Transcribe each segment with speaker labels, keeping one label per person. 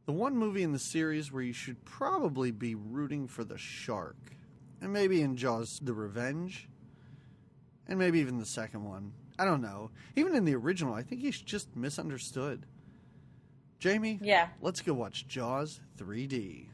Speaker 1: The one movie in the series where you should probably be rooting for the shark. And maybe in Jaws The Revenge. And maybe even the second one. I don't know. Even in the original, I think he's just misunderstood. Jamie?
Speaker 2: Yeah.
Speaker 1: Let's go watch Jaws 3D.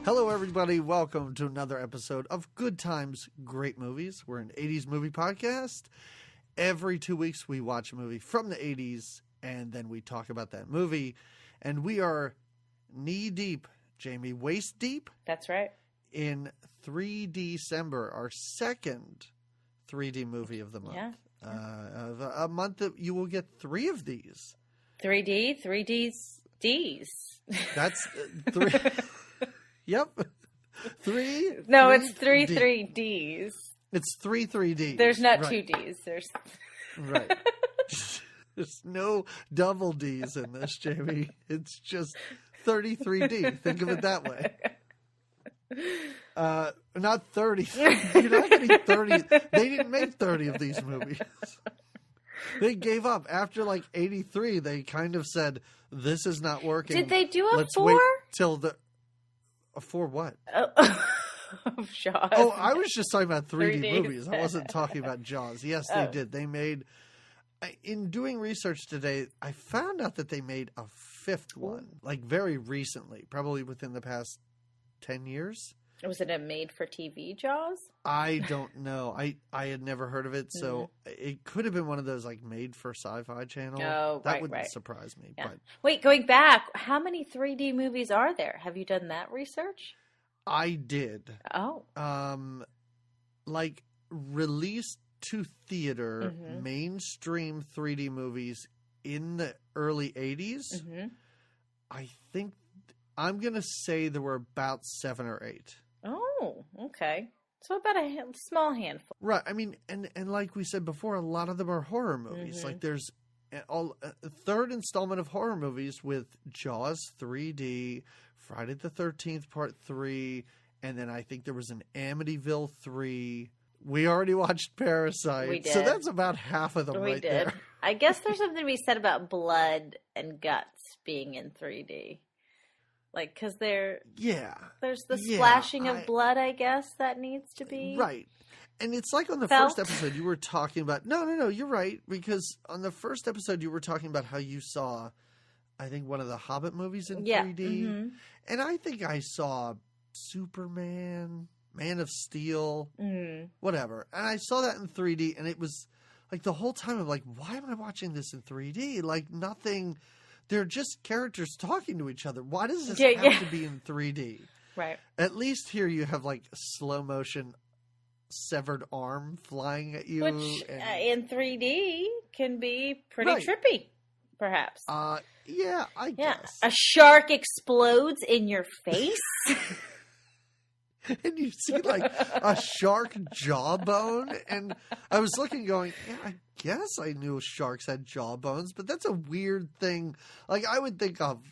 Speaker 1: Hello, everybody. Welcome to another episode of Good Times, Great Movies. We're an 80s movie podcast. Every 2 weeks, we watch a movie from the 80s, and then we talk about that movie. And we are knee-deep, Jamie, waist-deep.
Speaker 2: That's right.
Speaker 1: In 3D December, our second 3D movie of the month.
Speaker 2: Yeah.
Speaker 1: A month that you will get 3 of these.
Speaker 2: 3Ds.
Speaker 1: That's 3... Yep. 3.
Speaker 2: No,
Speaker 1: three
Speaker 2: it's three
Speaker 1: D.
Speaker 2: 3Ds.
Speaker 1: It's 3 3Ds.
Speaker 2: There's not
Speaker 1: right.
Speaker 2: 2 Ds. There's
Speaker 1: Right. There's no double Ds in this, Jamie. It's just 33D. Think of it that way. Not 30. You're not getting 30. They didn't make 30 of these movies. They gave up. After like 83, they kind of said, this is not working.
Speaker 2: Did they do a
Speaker 1: Let's
Speaker 2: 4?
Speaker 1: wait till the... For what?
Speaker 2: Of Jaws.
Speaker 1: Oh, I was just talking about 3D
Speaker 2: 3D.
Speaker 1: movies. I wasn't talking about Jaws. Yes, they did. They made... In doing research today, I found out that they made a 5th one. Like very recently. Probably within the past 10 years.
Speaker 2: Was it a made-for-TV Jaws?
Speaker 1: I don't know. I had never heard of it. So it could have been one of those like made for Sci-Fi Channel.
Speaker 2: Oh,
Speaker 1: that
Speaker 2: right,
Speaker 1: wouldn't
Speaker 2: right.
Speaker 1: surprise me.
Speaker 2: Yeah.
Speaker 1: But
Speaker 2: Wait, going back, how many 3D movies are there? Have you done that research?
Speaker 1: I did.
Speaker 2: Oh.
Speaker 1: Like released to theater
Speaker 2: Mhm.
Speaker 1: mainstream 3D movies in the early 80s.
Speaker 2: Mm-hmm.
Speaker 1: I think I'm going to say there were about 7 or 8.
Speaker 2: Oh, okay. So about a small handful.
Speaker 1: Right. I mean, and like we said before, a lot of them are horror movies.
Speaker 2: Mhm.
Speaker 1: Like there's a third installment of horror movies with Jaws 3D, Friday the 13th Part 3, and then I think there was an Amityville 3. We already watched Parasite.
Speaker 2: We did.
Speaker 1: So that's about half of them
Speaker 2: We
Speaker 1: right
Speaker 2: did.
Speaker 1: there.
Speaker 2: I guess there's something to be said about blood and guts being in 3D. Like, because
Speaker 1: Yeah.
Speaker 2: there's the
Speaker 1: Yeah,
Speaker 2: splashing of blood, I guess, that needs to be.
Speaker 1: Right. And it's like on the
Speaker 2: Felt.
Speaker 1: first episode you were talking about... No, you're right. Because on the first episode you were talking about how you saw, I think, one of the Hobbit movies in 3D.
Speaker 2: Mhm.
Speaker 1: And I think I saw Superman, Man of Steel, whatever. And I saw that in 3D, and it was like the whole time I'm like, why am I watching this in 3D? Like nothing... They're just characters talking to each other. Why does this have to be in 3D?
Speaker 2: Right.
Speaker 1: At least here you have like slow motion severed arm flying at you.
Speaker 2: Which
Speaker 1: and,
Speaker 2: in 3D can be pretty
Speaker 1: Right.
Speaker 2: trippy, perhaps.
Speaker 1: yeah, I guess.
Speaker 2: A shark explodes in your face.
Speaker 1: And you see like a shark jawbone. And I was looking going, yeah, I guess I knew sharks had jawbones, but that's a weird thing. Like I would think of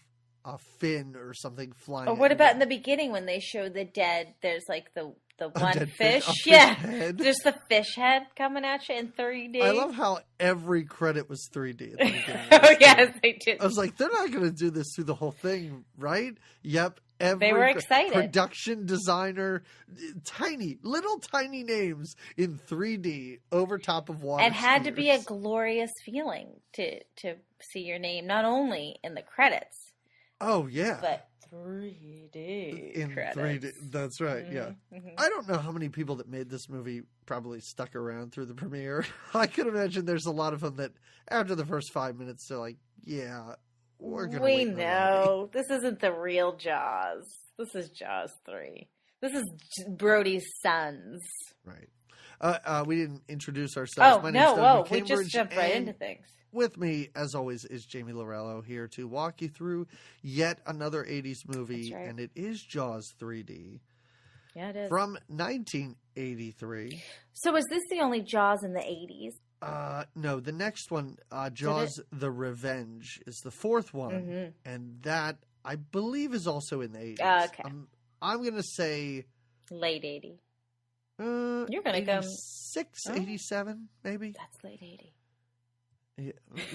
Speaker 1: a fin or something flying.
Speaker 2: Or
Speaker 1: at
Speaker 2: what
Speaker 1: you.
Speaker 2: about in the beginning when they show the dead? The's like the one
Speaker 1: dead
Speaker 2: fish.
Speaker 1: a
Speaker 2: Yeah.
Speaker 1: head?
Speaker 2: There's the fish head coming at you in 3D.
Speaker 1: I love how every credit was 3D at the beginning.
Speaker 2: Oh, yes, they did.
Speaker 1: I was like, they're not going to do this through the whole thing, right? Yep. Every
Speaker 2: They were excited.
Speaker 1: Production designer, little tiny names in 3D over top of water.
Speaker 2: It had to be a
Speaker 1: skiers.
Speaker 2: glorious feeling to see your name not only in the credits,
Speaker 1: Oh, yeah.
Speaker 2: but 3D
Speaker 1: in
Speaker 2: credits.
Speaker 1: 3D. That's right, yeah.
Speaker 2: Mhm.
Speaker 1: I don't know how many people that made this movie probably stuck around through the premiere. I could imagine there's a lot of them that after the first 5 minutes, they're like, yeah, we're going to
Speaker 2: We know. This isn't the real Jaws. This is Jaws 3. This is Brody's sons.
Speaker 1: Right. We didn't introduce ourselves.
Speaker 2: Oh,
Speaker 1: My name's
Speaker 2: no.
Speaker 1: Doug
Speaker 2: Whoa. We
Speaker 1: McCambridge,
Speaker 2: just jumped right
Speaker 1: and-
Speaker 2: into things.
Speaker 1: with me, as always, is Jamie Lorello here to walk you through yet another 80s movie.
Speaker 2: That's right.
Speaker 1: And it is Jaws 3D.
Speaker 2: Yeah, it is.
Speaker 1: From 1983.
Speaker 2: So is this the only Jaws in the 80s?
Speaker 1: No, the next one, Jaws the Revenge, is the fourth one.
Speaker 2: Mm-hmm.
Speaker 1: And that, I believe, is also in the 80s.
Speaker 2: Okay.
Speaker 1: I'm going to say...
Speaker 2: Late 80.
Speaker 1: You're
Speaker 2: going to go...
Speaker 1: 86, 87, maybe?
Speaker 2: That's late 80.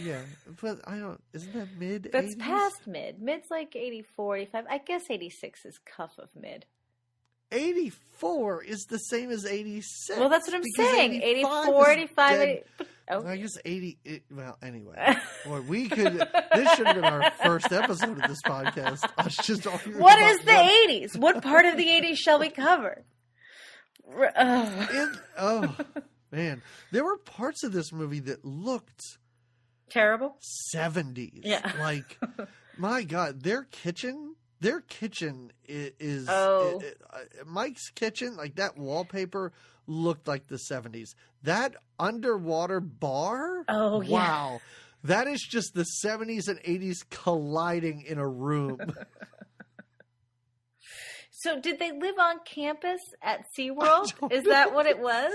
Speaker 1: Yeah, but I don't... Isn't that mid-80s?
Speaker 2: That's past mid. Mid's like 84, 85. I guess 86 is cuff of mid.
Speaker 1: 84 is the same as 86.
Speaker 2: Well, that's what I'm saying. 84, 85, 80, okay.
Speaker 1: I guess 80... well, anyway. Boy, we could... This should have been our first episode of this podcast. Us just arguing
Speaker 2: What
Speaker 1: about
Speaker 2: is the 80s? What part of the 80s shall we cover?
Speaker 1: Oh, man. There were parts of this movie that looked...
Speaker 2: terrible?
Speaker 1: 70s.
Speaker 2: Yeah.
Speaker 1: Like, my God, their kitchen is Mike's kitchen, like that wallpaper looked like the 70s. That underwater bar,
Speaker 2: oh yeah,
Speaker 1: wow, that is just the 70s and 80s colliding in a room.
Speaker 2: So did they live on campus at SeaWorld? Is that what it was?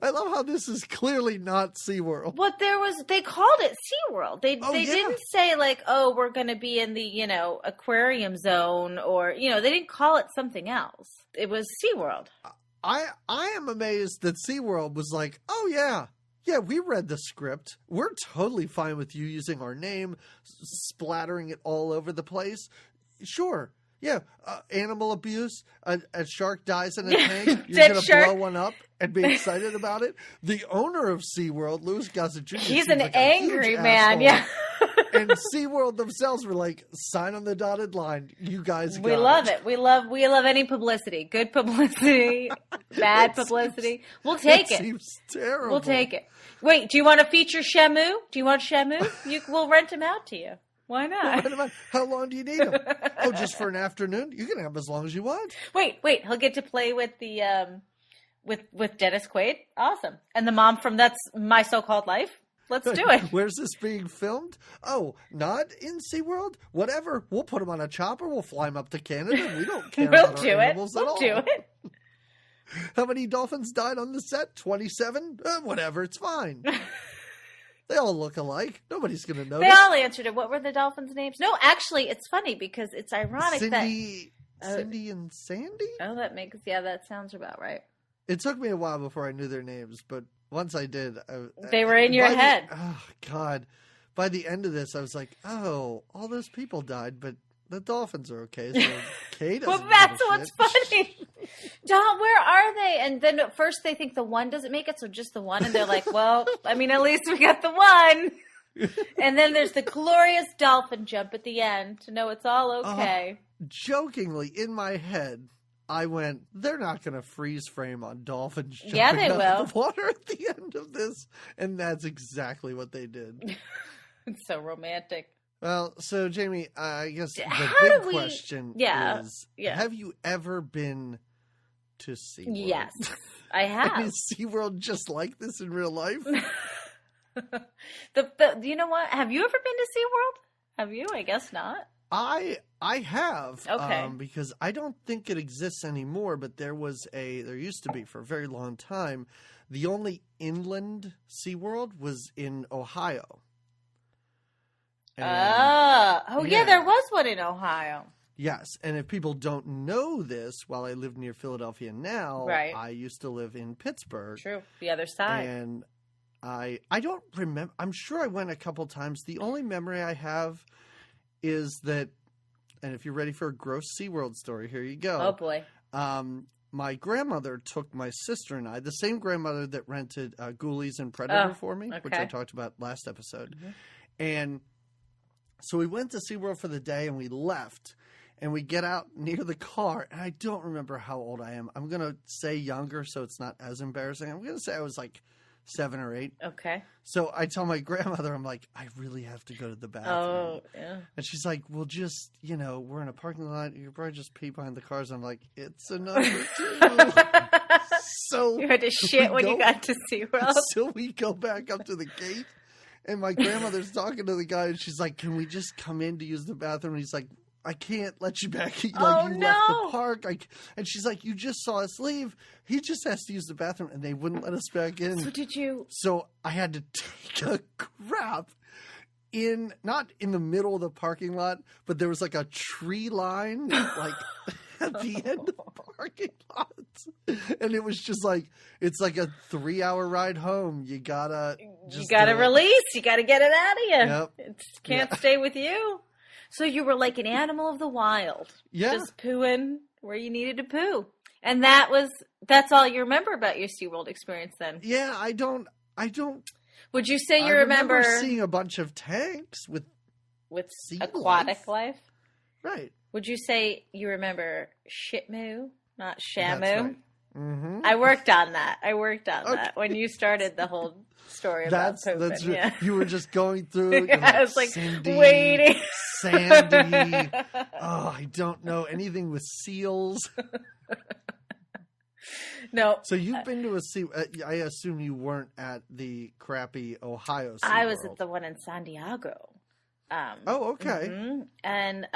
Speaker 1: I love how this is clearly not SeaWorld.
Speaker 2: What they called it SeaWorld. They didn't say like, oh, we're going to be in the, aquarium zone, or, they didn't call it something else. It was SeaWorld.
Speaker 1: I am amazed that SeaWorld was like, oh yeah, we read the script. We're totally fine with you using our name, splattering it all over the place. Sure. Yeah, animal abuse, a shark dies in a tank, you're going to blow one up and be excited about it. The owner of SeaWorld, Louis Gossett Jr.,
Speaker 2: he's an angry man,
Speaker 1: yeah. And SeaWorld themselves were like, sign on the dotted line, you guys got
Speaker 2: We love it. We love any publicity. Good publicity, bad publicity. We'll take it.
Speaker 1: Seems terrible.
Speaker 2: We'll take it. Wait, do you want to feature Shamu? Do you want Shamu? We'll rent him out to you. Why not?
Speaker 1: How long do you need him? Oh, just for an afternoon? You can have him as long as you want.
Speaker 2: Wait. He'll get to play with the with Dennis Quaid. Awesome. And the mom from That's My So-Called Life. Let's do it.
Speaker 1: Where's this being filmed? Oh, not in SeaWorld? Whatever. We'll put him on a chopper. We'll fly him up to Canada. We don't care about our animals at all.
Speaker 2: We'll do it.
Speaker 1: How many dolphins died on the set? 27? Whatever. It's fine. They all look alike. Nobody's going to notice.
Speaker 2: They all answered it. What were the dolphins' names? No, actually, it's funny because it's ironic
Speaker 1: Cindy and Sandy?
Speaker 2: Oh, that sounds about right.
Speaker 1: It took me a while before I knew their names, but once I did.
Speaker 2: They were in your head.
Speaker 1: Oh, God. By the end of this, I was like, oh, all those people died, but the dolphins are okay. So Kay doesn't
Speaker 2: well, that's what's funny. Don, where are they? And then at first they think the one doesn't make it, so just the one. And they're like, well, I mean, at least we got the one. And then there's the glorious dolphin jump at the end to know it's all okay.
Speaker 1: Jokingly, in my head, I went, they're not going to freeze frame on dolphins jumping
Speaker 2: out
Speaker 1: of the water at the end of this. And that's exactly what they did.
Speaker 2: It's so romantic.
Speaker 1: Well, so Jamie, I guess the big question is, have you ever been to SeaWorld?
Speaker 2: Yes, I have.
Speaker 1: Is SeaWorld just like this in real life?
Speaker 2: You know what? Have you ever been to SeaWorld? Have you? I guess not.
Speaker 1: I have.
Speaker 2: Okay.
Speaker 1: Because I don't think it exists anymore, but there used to be for a very long time. The only inland SeaWorld was in Ohio.
Speaker 2: Yeah, there was one in Ohio.
Speaker 1: Yes, and if people don't know this, while I live near Philadelphia now,
Speaker 2: right.
Speaker 1: I used to live in Pittsburgh.
Speaker 2: True, the other side.
Speaker 1: And I don't remember. I'm sure I went a couple times. The only memory I have is that, and if you're ready for a gross SeaWorld story, here you go.
Speaker 2: Oh, boy.
Speaker 1: My grandmother took my sister and I, the same grandmother that rented Ghoulies and Predator for me, which I talked about last episode. Mm-hmm. And so we went to SeaWorld for the day and we left. And we get out near the car, and I don't remember how old I am. I'm going to say younger so it's not as embarrassing. I'm going to say I was like 7 or 8.
Speaker 2: Okay.
Speaker 1: So I tell my grandmother, I'm like, I really have to go to the bathroom.
Speaker 2: Oh, yeah.
Speaker 1: And she's like, well, just, we're in a parking lot. You probably just pee behind the cars. I'm like, it's a number 2. So
Speaker 2: you had to shit when you got to SeaWorld.
Speaker 1: So we go back up to the gate. And my grandmother's talking to the guy, and she's like, "Can we just come in to use the bathroom?" And he's like, "I can't let you back. Like, you left the park." And she's like, "You just saw us leave. He just has to use the bathroom," and they wouldn't let us back in.
Speaker 2: So did you?
Speaker 1: So I had to take a crap not in the middle of the parking lot, but there was like a tree line, like at the end of the parking lot, and it was just like it's like a 3-hour ride home. You gotta
Speaker 2: release. You gotta get it out of you.
Speaker 1: Yep.
Speaker 2: It can't stay with you. So you were like an animal of the wild, just pooing where you needed to poo, and that's all you remember about your SeaWorld experience then.
Speaker 1: Yeah, I don't.
Speaker 2: Would you say you
Speaker 1: remember seeing a bunch of tanks with
Speaker 2: aquatic life?
Speaker 1: Right.
Speaker 2: Would you say you remember Shitmoo, not Shamu?
Speaker 1: That's right. Mm-hmm.
Speaker 2: I worked on that that when you started the whole story about pooping.
Speaker 1: That's
Speaker 2: yeah.
Speaker 1: You were just going through.
Speaker 2: I was like
Speaker 1: Cindy,
Speaker 2: waiting.
Speaker 1: Sandy. Oh, I don't know anything with seals.
Speaker 2: No.
Speaker 1: So you've been to I assume you weren't at the crappy Ohio SeaWorld.
Speaker 2: I was at the one in San Diego.
Speaker 1: Okay.
Speaker 2: Mm-hmm. And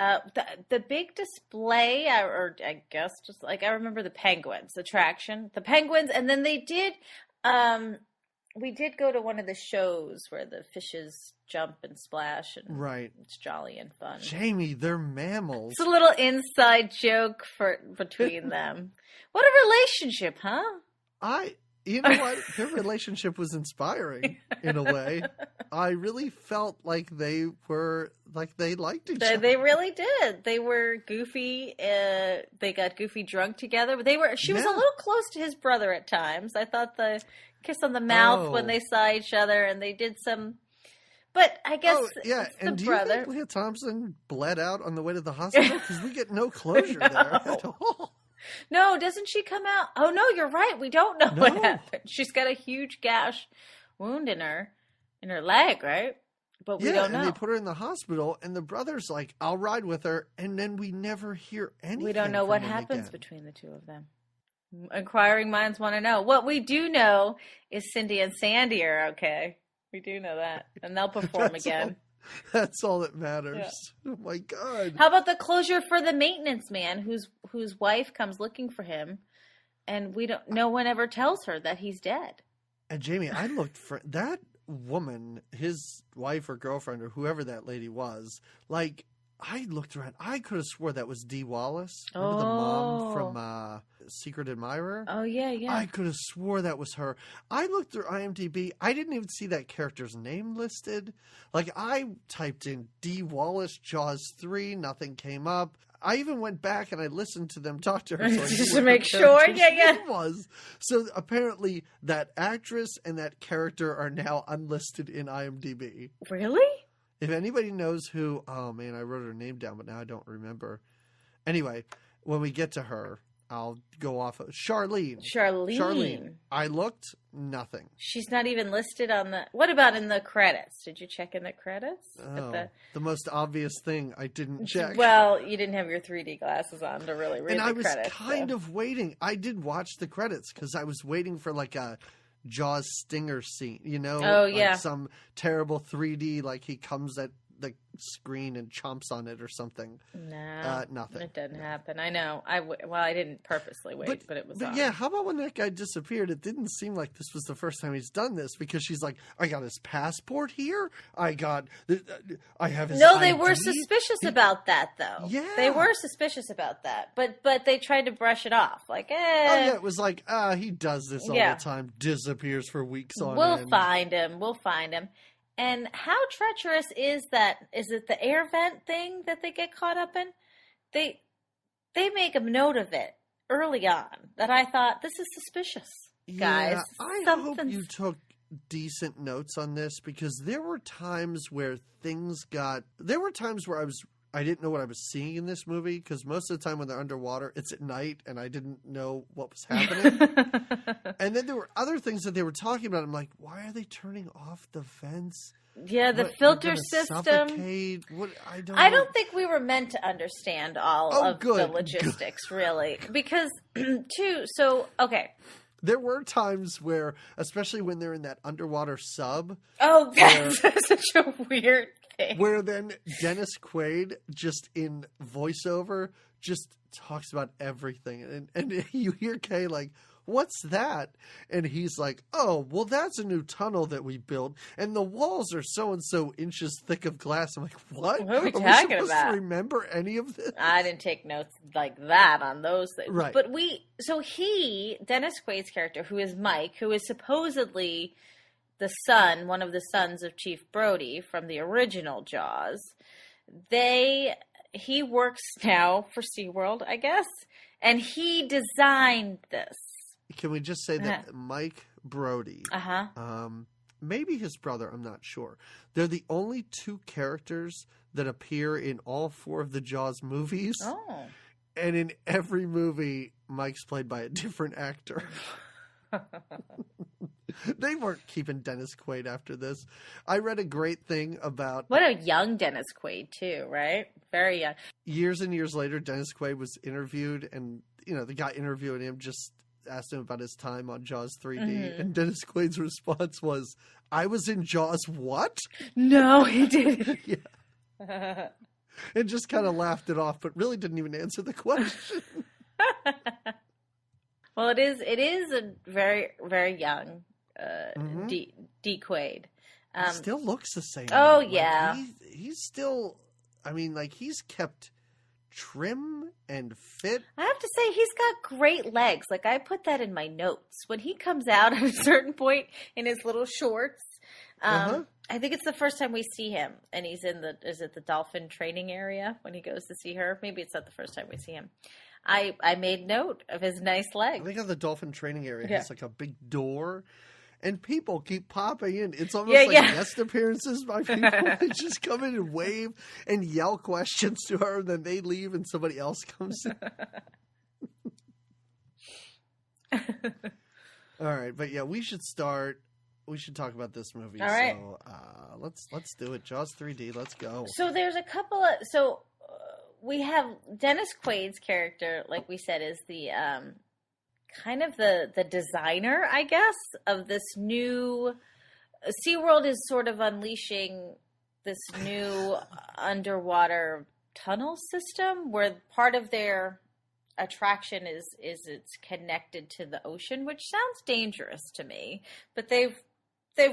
Speaker 2: the big display, or I guess just like I remember the penguins attraction, and then they did. We did go to one of the shows where the fishes jump and splash, and
Speaker 1: right.
Speaker 2: It's jolly and fun.
Speaker 1: Jamie, they're mammals.
Speaker 2: It's a little inside joke between them. What a relationship, huh?
Speaker 1: You know what? Their relationship was inspiring in a way. I really felt like they liked each other.
Speaker 2: They really did. They were goofy. They got goofy drunk together. But she was a little close to his brother at times. I thought the kiss on the mouth when they saw each other, and they did some. But I guess
Speaker 1: and
Speaker 2: the
Speaker 1: do
Speaker 2: brother.
Speaker 1: You think Leah Thompson bled out on the way to the hospital? Because we get no closure there at all.
Speaker 2: No, doesn't she come out? Oh, no, you're right. We don't know what happened. She's got a huge gash wound in her leg, right? But we don't know.
Speaker 1: And they put her in the hospital, and the brother's like, "I'll ride with her," and then we never hear anything.
Speaker 2: We don't know what happens between the two of them. Inquiring minds want to know. What we do know is Cindy and Sandy are okay. We do know that. And they'll perform again.
Speaker 1: That's all that matters. Yeah. Oh my God.
Speaker 2: How about the closure for the maintenance man whose wife comes looking for him, and no one ever tells her that he's dead.
Speaker 1: And Jamie, I looked for that woman, his wife or girlfriend or whoever that lady was. Like, I looked around. I could have swore that was Dee Wallace. Remember the mom from Secret Admirer?
Speaker 2: Oh, yeah.
Speaker 1: I could have swore that was her. I looked through IMDb. I didn't even see that character's name listed. Like, I typed in Dee Wallace, Jaws 3. Nothing came up. I even went back and I listened to them talk to her. So
Speaker 2: just to make sure. Yeah.
Speaker 1: Was. So apparently that actress and that character are now unlisted in IMDb.
Speaker 2: Really?
Speaker 1: If anybody knows who, oh man, I wrote her name down, but now I don't remember. Anyway, when we get to her, I'll go off of Charlene. I looked, nothing.
Speaker 2: She's not even listed on what about in the credits? Did you check in the credits?
Speaker 1: Oh, the most obvious thing I didn't check.
Speaker 2: Well, you didn't have your 3D glasses on to really read the credits. And I was
Speaker 1: kind of waiting. I did watch the credits because I was waiting for like a Jaws stinger scene, like some terrible 3D, like he comes at the screen and chomps on it or something.
Speaker 2: No,
Speaker 1: nothing.
Speaker 2: It didn't happen. I know. I didn't purposely wait, but it was. But
Speaker 1: yeah, how about when that guy disappeared? It didn't seem like this was the first time he's done this because she's like, I got his passport here. I have his.
Speaker 2: No,
Speaker 1: ID.
Speaker 2: they were suspicious about that, though.
Speaker 1: Yeah,
Speaker 2: they were suspicious about that, but they tried to brush it off, like,
Speaker 1: Oh yeah, it was like, he does this all the time. Disappears for weeks on end.
Speaker 2: We'll find him. And how treacherous is that? Is it the air vent thing that they get caught up in? They make a note of it early on that I thought, this is suspicious, guys.
Speaker 1: Yeah, I hope you took decent notes on this because there were times where I didn't know what I was seeing in this movie because most of the time when they're underwater, it's at night and I didn't know what was happening. And then there were other things that they were talking about. I'm like, why are they turning off the vents?
Speaker 2: Yeah, the filter system.
Speaker 1: Suffocate? I
Speaker 2: don't think we were meant to understand all of the logistics, really. Because, okay.
Speaker 1: There were times where, especially when they're in that underwater sub.
Speaker 2: Oh, that's such a weird thing.
Speaker 1: Where then Dennis Quaid, just in voiceover, just talks about everything. And you hear Kay like, what's that? And he's like, oh, well, that's a new tunnel that we built. And the walls are so-and-so inches thick of glass. I'm like, what?
Speaker 2: What are we talking
Speaker 1: supposed
Speaker 2: about?
Speaker 1: to remember any of this?
Speaker 2: I didn't take notes like that on those things.
Speaker 1: Right.
Speaker 2: But Dennis Quaid's character, who is Mike, who is supposedly the son, one of the sons of Chief Brody from the original Jaws, he works now for SeaWorld, I guess, and he designed this.
Speaker 1: Can we just say that Mike Brody, maybe his brother, I'm not sure. They're the only two characters that appear in all four of the Jaws movies.
Speaker 2: Oh.
Speaker 1: And in every movie, Mike's played by a different actor. They weren't keeping Dennis Quaid after this. I read a great thing about...
Speaker 2: What a young Dennis Quaid, too, right? Very young.
Speaker 1: Years and years later, Dennis Quaid was interviewed, and, the guy interviewing him just asked him about his time on Jaws 3D,
Speaker 2: Mm-hmm.
Speaker 1: and Dennis Quaid's response was, I was in Jaws what?
Speaker 2: No, he didn't.
Speaker 1: Yeah. And just kind of laughed it off, but really didn't even answer the question.
Speaker 2: Well, it is a very, very young D. Quaid.
Speaker 1: He still looks the same.
Speaker 2: Oh,
Speaker 1: Like,
Speaker 2: yeah.
Speaker 1: He's still, he's kept trim and fit.
Speaker 2: I have to say, he's got great legs. Like, I put that in my notes. When he comes out at a certain point in his little shorts, I think it's the first time we see him, and he's in the dolphin training area when he goes to see her. Maybe it's not the first time we see him. I made note of his nice legs.
Speaker 1: I think on the dolphin training area, has like a big door, and people keep popping in. It's almost guest appearances by people. They just come in and wave and yell questions to her, and then they leave, and somebody else comes in. All right, but yeah, we should start. We should talk about this movie.
Speaker 2: All right.
Speaker 1: So let's do it. Jaws 3D. Let's go.
Speaker 2: So there's a couple of we have Dennis Quaid's character, like we said, is the kind of the designer, I guess, of this new SeaWorld is sort of unleashing this new underwater tunnel system where part of their attraction is it's connected to the ocean, which sounds dangerous to me, but they've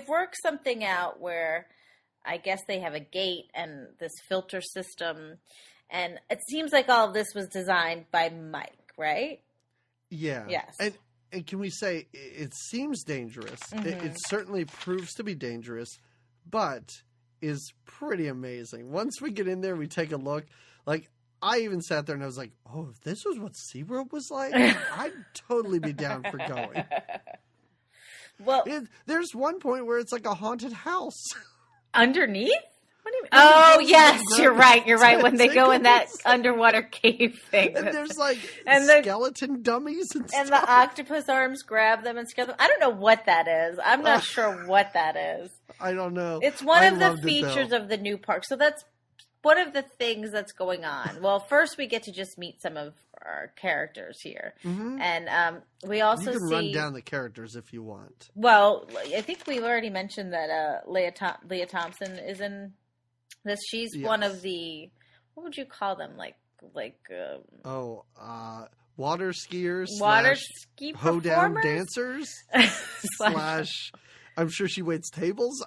Speaker 2: worked something out where I guess they have a gate and this filter system. And it seems like all of this was designed by Mike, right?
Speaker 1: Yeah.
Speaker 2: Yes.
Speaker 1: And can we say it seems dangerous?
Speaker 2: Mm-hmm.
Speaker 1: It certainly proves to be dangerous, but is pretty amazing. Once we get in there, we take a look. Like, I even sat there and I was like, oh, if this was what SeaWorld was like, I'd totally be down for going.
Speaker 2: Well,
Speaker 1: there's one point where it's like a haunted house.
Speaker 2: Underneath? What do you mean? Oh, yes, you're right. You're right. When they go in that underwater cave thing.
Speaker 1: And there's like skeleton dummies and stuff.
Speaker 2: And the octopus arms grab them and scare them. I don't know what that is. I'm not sure what that is.
Speaker 1: I don't know.
Speaker 2: It's one of the features of the new park. So that's one of the things that's going on. Well, first we get to just meet some of our characters here. Mm-hmm. And we also
Speaker 1: You can run down the characters if you want.
Speaker 2: Well, I think we've already mentioned that Leah Thompson is in this. She's one of the, what would you call them?
Speaker 1: Water skiers,
Speaker 2: water ski
Speaker 1: hoedown dancers, slash. I'm sure she waits tables.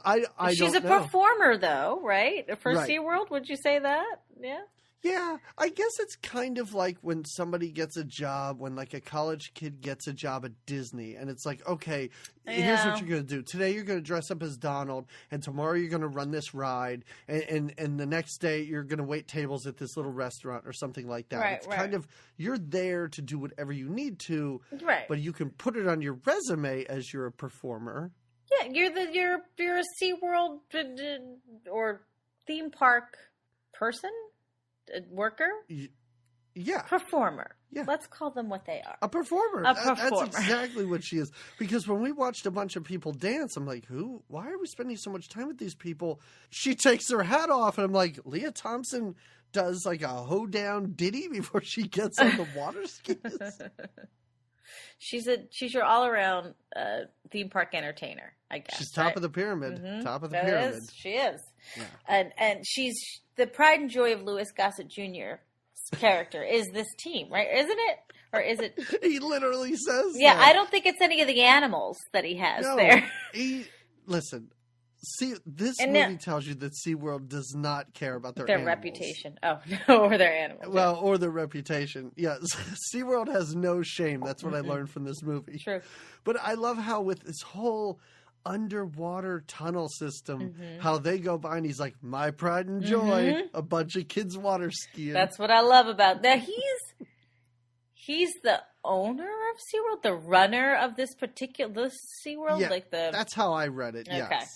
Speaker 2: She's a performer, though, right? For SeaWorld, would you say that? Yeah.
Speaker 1: Yeah, I guess it's kind of like when somebody gets a job, when like a college kid gets a job at Disney, and it's like, okay, here's what you're going to do. Today you're going to dress up as Donald, and tomorrow you're going to run this ride, and the next day you're going to wait tables at this little restaurant or something like that. It's kind of, you're there to do whatever you need to, but you can put it on your resume as you're a performer.
Speaker 2: Yeah, you're a SeaWorld or theme park person? Worker?
Speaker 1: Yeah.
Speaker 2: Performer.
Speaker 1: Yeah.
Speaker 2: Let's call them what they are.
Speaker 1: A performer.
Speaker 2: A performer.
Speaker 1: That's exactly what she is. Because when we watched a bunch of people dance, I'm like, why are we spending so much time with these people? She takes her hat off, and I'm like, Leah Thompson does like a hoedown ditty before she gets on the water skis.
Speaker 2: She's your all around theme park entertainer, I guess.
Speaker 1: She's top of the pyramid. Mm-hmm. Top of the pyramid.
Speaker 2: She is. Yeah. And she's the pride and joy of Louis Gossett Jr.'s character is this team, right? Isn't it? Or is it?
Speaker 1: He literally says
Speaker 2: that. I don't think it's any of the animals that he has there.
Speaker 1: Listen. See, this movie tells you that SeaWorld does not care about their animals.
Speaker 2: Reputation. Oh, no, or their animals.
Speaker 1: Well, or their reputation. Yes. SeaWorld has no shame. That's what I learned from this movie.
Speaker 2: True.
Speaker 1: But I love how with this whole underwater tunnel system, how they go by and he's like, my pride and joy, a bunch of kids water skiing.
Speaker 2: That's what I love about that. He's the owner of SeaWorld, the runner of this SeaWorld?
Speaker 1: Yeah, that's how I read it, yes.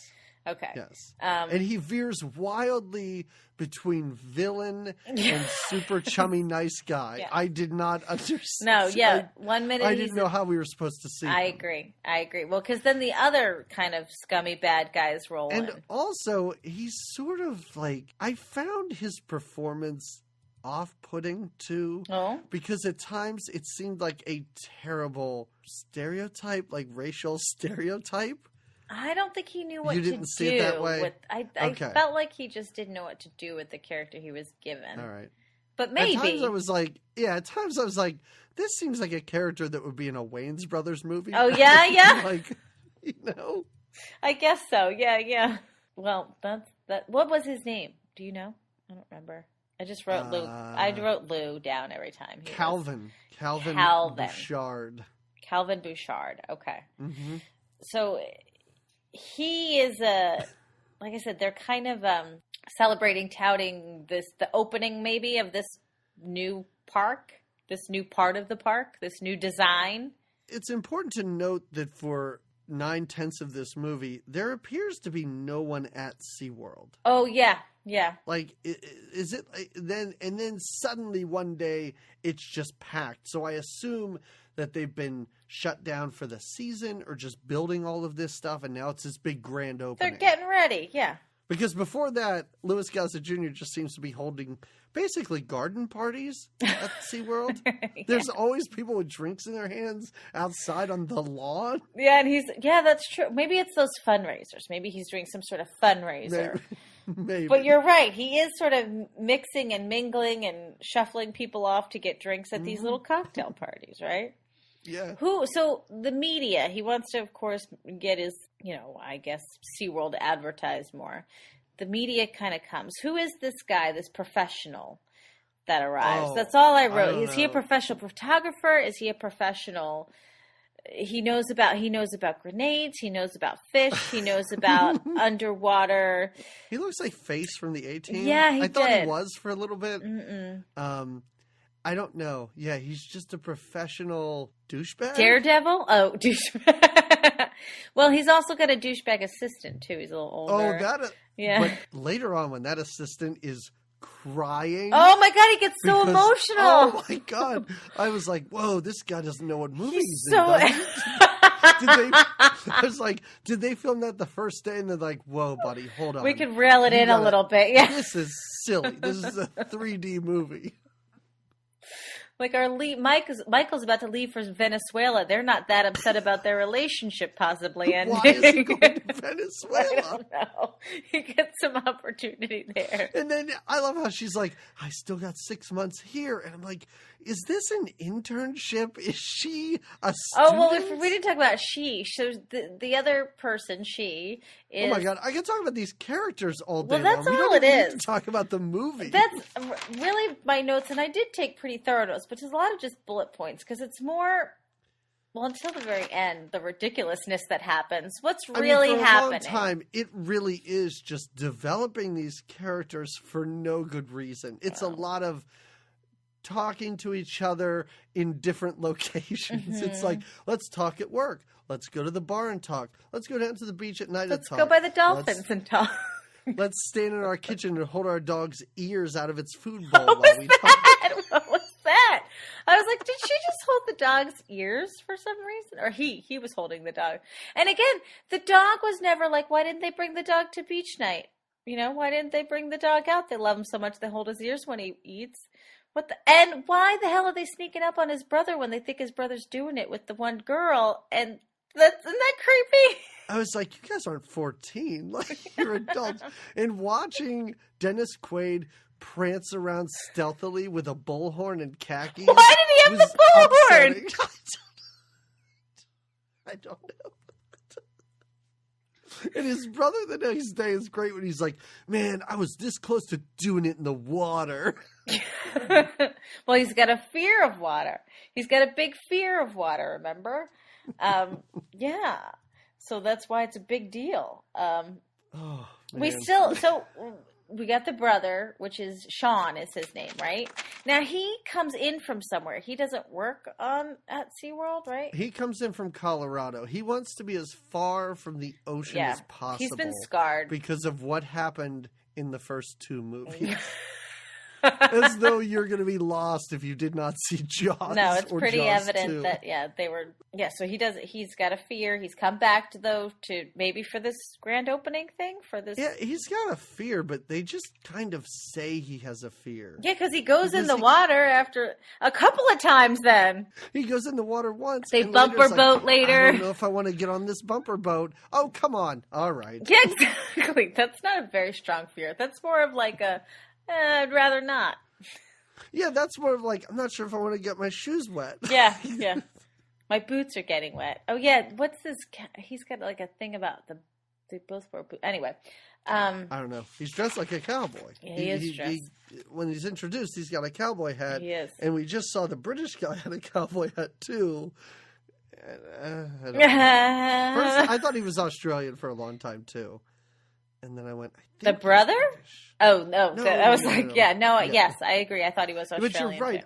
Speaker 2: Okay.
Speaker 1: Yes. And he veers wildly between villain and super chummy nice guy. Yeah. I did not understand.
Speaker 2: No, yeah. 1 minute
Speaker 1: I didn't know how we were supposed to see him.
Speaker 2: I agree. Well, because then the other kind of scummy bad guys roll in.
Speaker 1: And also, he's sort of like, I found his performance off-putting too.
Speaker 2: Oh?
Speaker 1: Because at times it seemed like a terrible stereotype, like racial stereotype.
Speaker 2: I don't think he knew what to do.
Speaker 1: You didn't see it that way?
Speaker 2: I felt like he just didn't know what to do with the character he was given.
Speaker 1: All right.
Speaker 2: But maybe.
Speaker 1: At times I was like, this seems like a character that would be in a Wayans Brothers movie.
Speaker 2: Oh, yeah, yeah.
Speaker 1: Like, you know?
Speaker 2: I guess so. Yeah, yeah. Well, that. What was his name? Do you know? I don't remember. I just wrote Lou. I wrote Lou down every time.
Speaker 1: Calvin Bouchard.
Speaker 2: Calvin Bouchard. Okay.
Speaker 1: Mm-hmm.
Speaker 2: So he is like I said, they're kind of touting the opening maybe of this new park, this new part of the park, this new design. It's
Speaker 1: important to note that for 9/10 of this movie, there appears to be no one at SeaWorld.
Speaker 2: Oh, yeah. Yeah.
Speaker 1: Like, is it then? And then suddenly one day it's just packed. So I assume that they've been shut down for the season or just building all of this stuff. And now it's this big grand opening.
Speaker 2: They're getting ready. Yeah.
Speaker 1: Because before that, Louis Gossett Jr. just seems to be holding basically garden parties at SeaWorld. Yeah. There's always people with drinks in their hands outside on the lawn.
Speaker 2: Yeah, and that's true. Maybe it's those fundraisers. Maybe he's doing some sort of fundraiser.
Speaker 1: Maybe.
Speaker 2: But you're right. He is sort of mixing and mingling and shuffling people off to get drinks at these little cocktail parties, right?
Speaker 1: Yeah.
Speaker 2: So the media, he wants to, of course, get his, I guess, SeaWorld advertised more. The media kind of comes. Who is this guy, this professional that arrives? That's all I wrote. Is he a professional photographer? Is he a professional? He knows about grenades. He knows about fish. He knows about underwater.
Speaker 1: He looks like Face from the A-Team.
Speaker 2: Yeah,
Speaker 1: I thought he was for a little bit. I don't know. Yeah, he's just a professional douchebag.
Speaker 2: Daredevil? Oh, douchebag. Well, he's also got a douchebag assistant, too. He's a little older.
Speaker 1: Oh, got it.
Speaker 2: Yeah.
Speaker 1: But later on, when that assistant is crying.
Speaker 2: Oh, my God, he gets so emotional.
Speaker 1: Oh, my God. I was like, whoa, this guy doesn't know what movie he's in. I was like, did they film that the first day? And they're like, whoa, buddy, hold on.
Speaker 2: We could rail it in a little bit. Yeah.
Speaker 1: This is silly. This is a 3D movie.
Speaker 2: Like Michael's about to leave for Venezuela. They're not that upset about their relationship possibly ending.
Speaker 1: Why is he going to Venezuela?
Speaker 2: I don't know. He gets some opportunity there.
Speaker 1: And then I love how she's like, I still got 6 months here. And I'm like, is this an internship? Is she a student?
Speaker 2: Oh, well, we didn't talk about she. So the other person, she, is...
Speaker 1: Oh, my God. I can talk about these characters all day
Speaker 2: long. Well, that's all it is.
Speaker 1: Need to talk about the movie.
Speaker 2: That's really my notes, and I did take pretty thorough notes, but there's a lot of just bullet points, because it's more... Well, until the very end, the ridiculousness that happens. What's really happening?
Speaker 1: For a long time, it really is just developing these characters for no good reason. It's a lot of talking to each other in different locations. It's like, let's talk at work. Let's go to the bar and talk. Let's go down to the beach at night and talk.
Speaker 2: Let's go by the dolphins and talk.
Speaker 1: Let's stand in our kitchen and hold our dog's ears out of its food bowl while we talk.
Speaker 2: What was that? I was like, did she just hold the dog's ears for some reason? Or he was holding the dog. And again, the dog was never like, why didn't they bring the dog to beach night? Why didn't they bring the dog out? They love him so much they hold his ears when he eats. And why the hell are they sneaking up on his brother when they think his brother's doing it with the one girl? And isn't that creepy?
Speaker 1: I was like, you guys aren't 14. Like, you're adults. And watching Dennis Quaid prance around stealthily with a bullhorn and khakis.
Speaker 2: Why did he have the bullhorn?
Speaker 1: I don't know. And his brother the next day is great when he's like, man, I was this close to doing it in the water.
Speaker 2: Well, he's got a fear of water. He's got a big fear of water, remember? Yeah. So that's why it's a big deal. We got the brother, which is Sean is his name, right? Now he comes in from somewhere. He doesn't work at SeaWorld, right?
Speaker 1: He comes in from Colorado. He wants to be as far from the ocean as possible.
Speaker 2: He's been scarred.
Speaker 1: Because of what happened in the first 2 movies. As though you're going to be lost if you did not see Jaws.
Speaker 2: No, it's pretty
Speaker 1: Jaws
Speaker 2: evident
Speaker 1: 2.
Speaker 2: that they were. Yeah, so he's got a fear. He's come back to maybe for this grand opening thing for this.
Speaker 1: Yeah, he's got a fear, but they just kind of say he has a fear.
Speaker 2: Yeah, because he goes in the water after a couple of times. Then
Speaker 1: he goes in the water once.
Speaker 2: They bumper boat later.
Speaker 1: I don't know if I want to get on this bumper boat. Oh, come on! All right.
Speaker 2: Yeah, exactly. That's not a very strong fear. That's more of like a. I'd rather not.
Speaker 1: Yeah, that's more of like, I'm not sure if I want to get my shoes wet.
Speaker 2: Yeah. My boots are getting wet. Oh, yeah. What's this? He's got like a thing about they both wear boots. Anyway.
Speaker 1: I don't know. He's dressed like a cowboy.
Speaker 2: Yeah, he is dressed.
Speaker 1: When he's introduced, he's got a cowboy hat.
Speaker 2: He is.
Speaker 1: And we just saw the British guy had a cowboy hat, too. First, I thought he was Australian for a long time, too. And then I went,
Speaker 2: the brother? Oh, no. I was
Speaker 1: no.
Speaker 2: Yes, I agree. I thought he was Australian.
Speaker 1: But you're right.
Speaker 2: Too.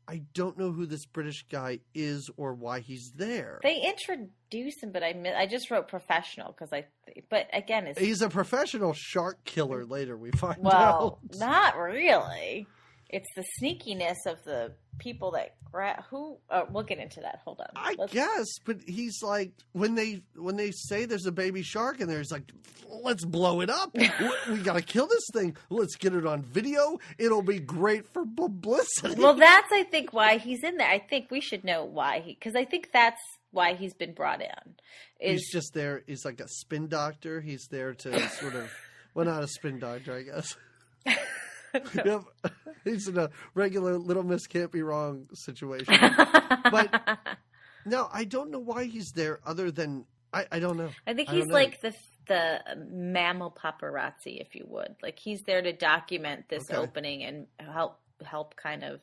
Speaker 1: I don't know who this British guy is or why he's there.
Speaker 2: They introduce him, but I just wrote professional but again,
Speaker 1: he's a professional shark killer later, we find out.
Speaker 2: Well, not really. It's the sneakiness of the people that we'll get into that. Hold on.
Speaker 1: I guess, but he's like, when they say there's a baby shark in there, he's like, let's blow it up. We got to kill this thing. Let's get it on video. It'll be great for publicity.
Speaker 2: Well, that's, I think, why he's in there. I think we should know why because I think that's why he's been brought in.
Speaker 1: He's just there. He's like a spin doctor. He's there to sort of, well, not a spin doctor, I guess. Yep. He's in a regular Little Miss Can't Be Wrong situation. But no, I don't know why he's there other than I don't know.
Speaker 2: I think he's like the mammal paparazzi, if you would. Like he's there to document this opening and help kind of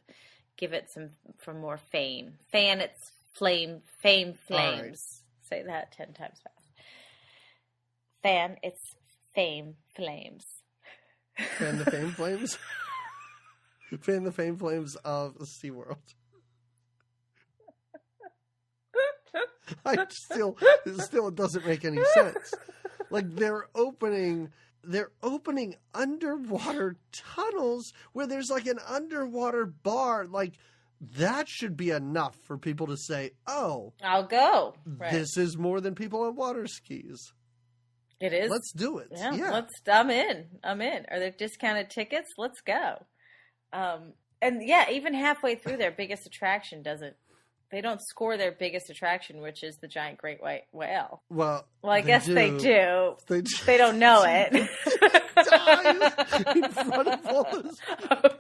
Speaker 2: give it some more fame. Fan its flames. Right. Say that 10 times fast. Fan its flames.
Speaker 1: Fan the fame flames? Fan the fame flames of SeaWorld. It still doesn't make any sense. Like they're opening underwater tunnels where there's like an underwater bar. Like that should be enough for people to say, oh,
Speaker 2: I'll go. Right.
Speaker 1: This is more than people on water skis.
Speaker 2: It is.
Speaker 1: Let's do it.
Speaker 2: Yeah. I'm in. Are there discounted tickets? Let's go. And yeah, even halfway through their biggest attraction they don't score their biggest attraction, which is the giant great white whale. Well, I guess they do. They don't know it.
Speaker 1: Dies in front of all those people.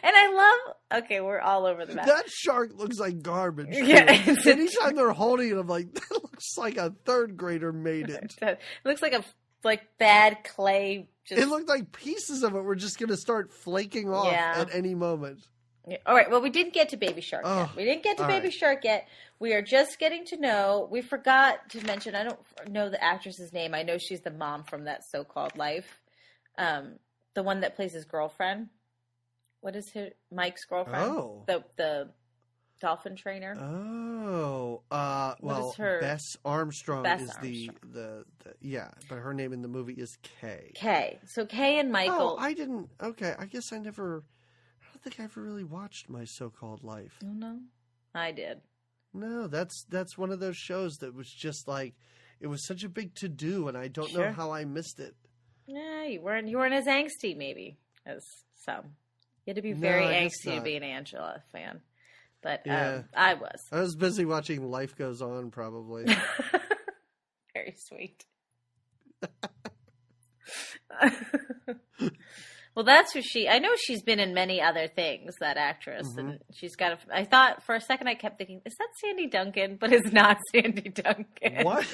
Speaker 2: And I love. Okay, we're all over the map.
Speaker 1: That shark looks like garbage.
Speaker 2: Yeah,
Speaker 1: anytime they're holding it, I'm like, that looks like a third grader made it.
Speaker 2: It looks like bad clay.
Speaker 1: It looked like pieces of it were just going to start flaking off at any moment.
Speaker 2: Yeah. All right. Well, we didn't get to Baby Shark yet. We didn't get to Baby Shark yet. We are just getting to know. We forgot to mention. I don't know the actress's name. I know she's the mom from That So-Called Life. The one that plays his girlfriend. What is Mike's girlfriend? Oh. The dolphin trainer.
Speaker 1: Oh. Well, Bess Armstrong is the but her name in the movie is Kay.
Speaker 2: Kay. So Kay and Michael.
Speaker 1: Oh, I didn't. Okay. I guess I don't think I ever really watched My So-Called Life.
Speaker 2: Oh, no? I did.
Speaker 1: No, that's one of those shows that was just like, it was such a big to-do, and I don't know how I missed it.
Speaker 2: Yeah, you weren't as angsty maybe as some. You had to be very angsty to be an Angela fan. But
Speaker 1: Yeah.
Speaker 2: I was.
Speaker 1: I was busy watching Life Goes On, probably.
Speaker 2: Very sweet. Well, that's who I know she's been in many other things, that actress. Mm-hmm. And she's got I thought for a second, I kept thinking, is that Sandy Duncan? But it's not Sandy Duncan.
Speaker 1: What?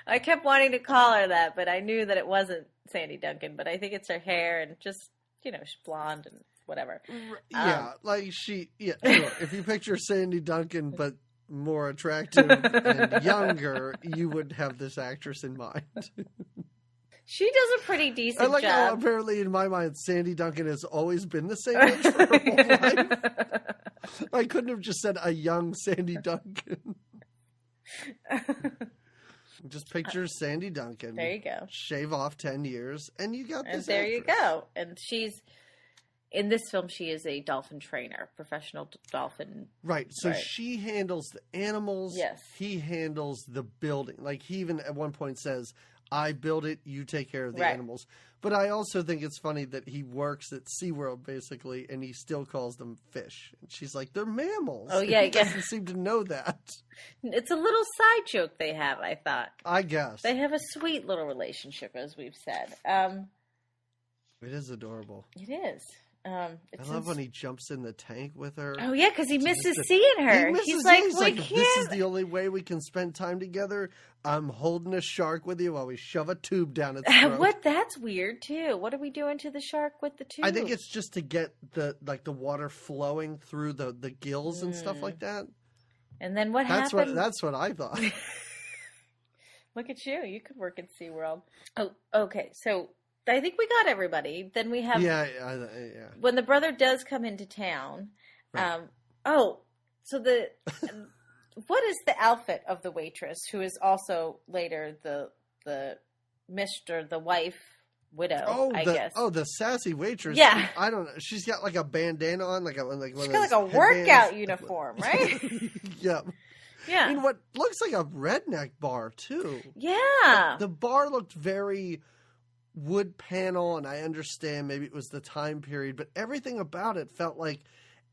Speaker 2: I kept wanting to call her that, but I knew that it wasn't Sandy Duncan. But I think it's her hair and just, she's blonde and whatever.
Speaker 1: Yeah, sure. If you picture Sandy Duncan, but more attractive and younger, you would have this actress in mind.
Speaker 2: She does a pretty decent job.
Speaker 1: How apparently in my mind, Sandy Duncan has always been the same age for her whole life. I couldn't have just said a young Sandy Duncan. Just picture Sandy Duncan.
Speaker 2: There you go.
Speaker 1: Shave off 10 years, and you got this.
Speaker 2: And there
Speaker 1: actress.
Speaker 2: You go. And in this film, she is a dolphin trainer, professional dolphin.
Speaker 1: Right. So she handles the animals.
Speaker 2: Yes.
Speaker 1: He handles the building. He even at one point says, I build it, you take care of the animals. But I also think it's funny that he works at SeaWorld, basically, and he still calls them fish. And she's like, they're mammals.
Speaker 2: Oh, yeah.
Speaker 1: He doesn't seem to know that.
Speaker 2: It's a little side joke they have, I thought.
Speaker 1: I guess.
Speaker 2: They have a sweet little relationship, as we've said.
Speaker 1: It is adorable.
Speaker 2: It is.
Speaker 1: I love when he jumps in the tank with her.
Speaker 2: Oh, yeah, because he misses seeing her. He's like,
Speaker 1: this is the only way we can spend time together. I'm holding a shark with you while we shove a tube down its throat.
Speaker 2: That's weird, too. What are we doing to the shark with the tube?
Speaker 1: I think it's just to get the water flowing through the gills and stuff like that.
Speaker 2: And then what happened?
Speaker 1: That's what I thought.
Speaker 2: Look at you. You could work at SeaWorld. Oh, okay. So I think we got everybody. Then we have...
Speaker 1: Yeah.
Speaker 2: When the brother does come into town... Right. So the... What is the outfit of the waitress, who is also later the Mr. the wife, widow, I guess?
Speaker 1: Oh, the sassy waitress.
Speaker 2: Yeah.
Speaker 1: I don't know. She's got a bandana on,
Speaker 2: she's got a workout uniform, right?
Speaker 1: Yeah.
Speaker 2: Yeah.
Speaker 1: In what looks like a redneck bar, too.
Speaker 2: Yeah.
Speaker 1: The bar looked very wood panel, and I understand maybe it was the time period, but everything about it felt like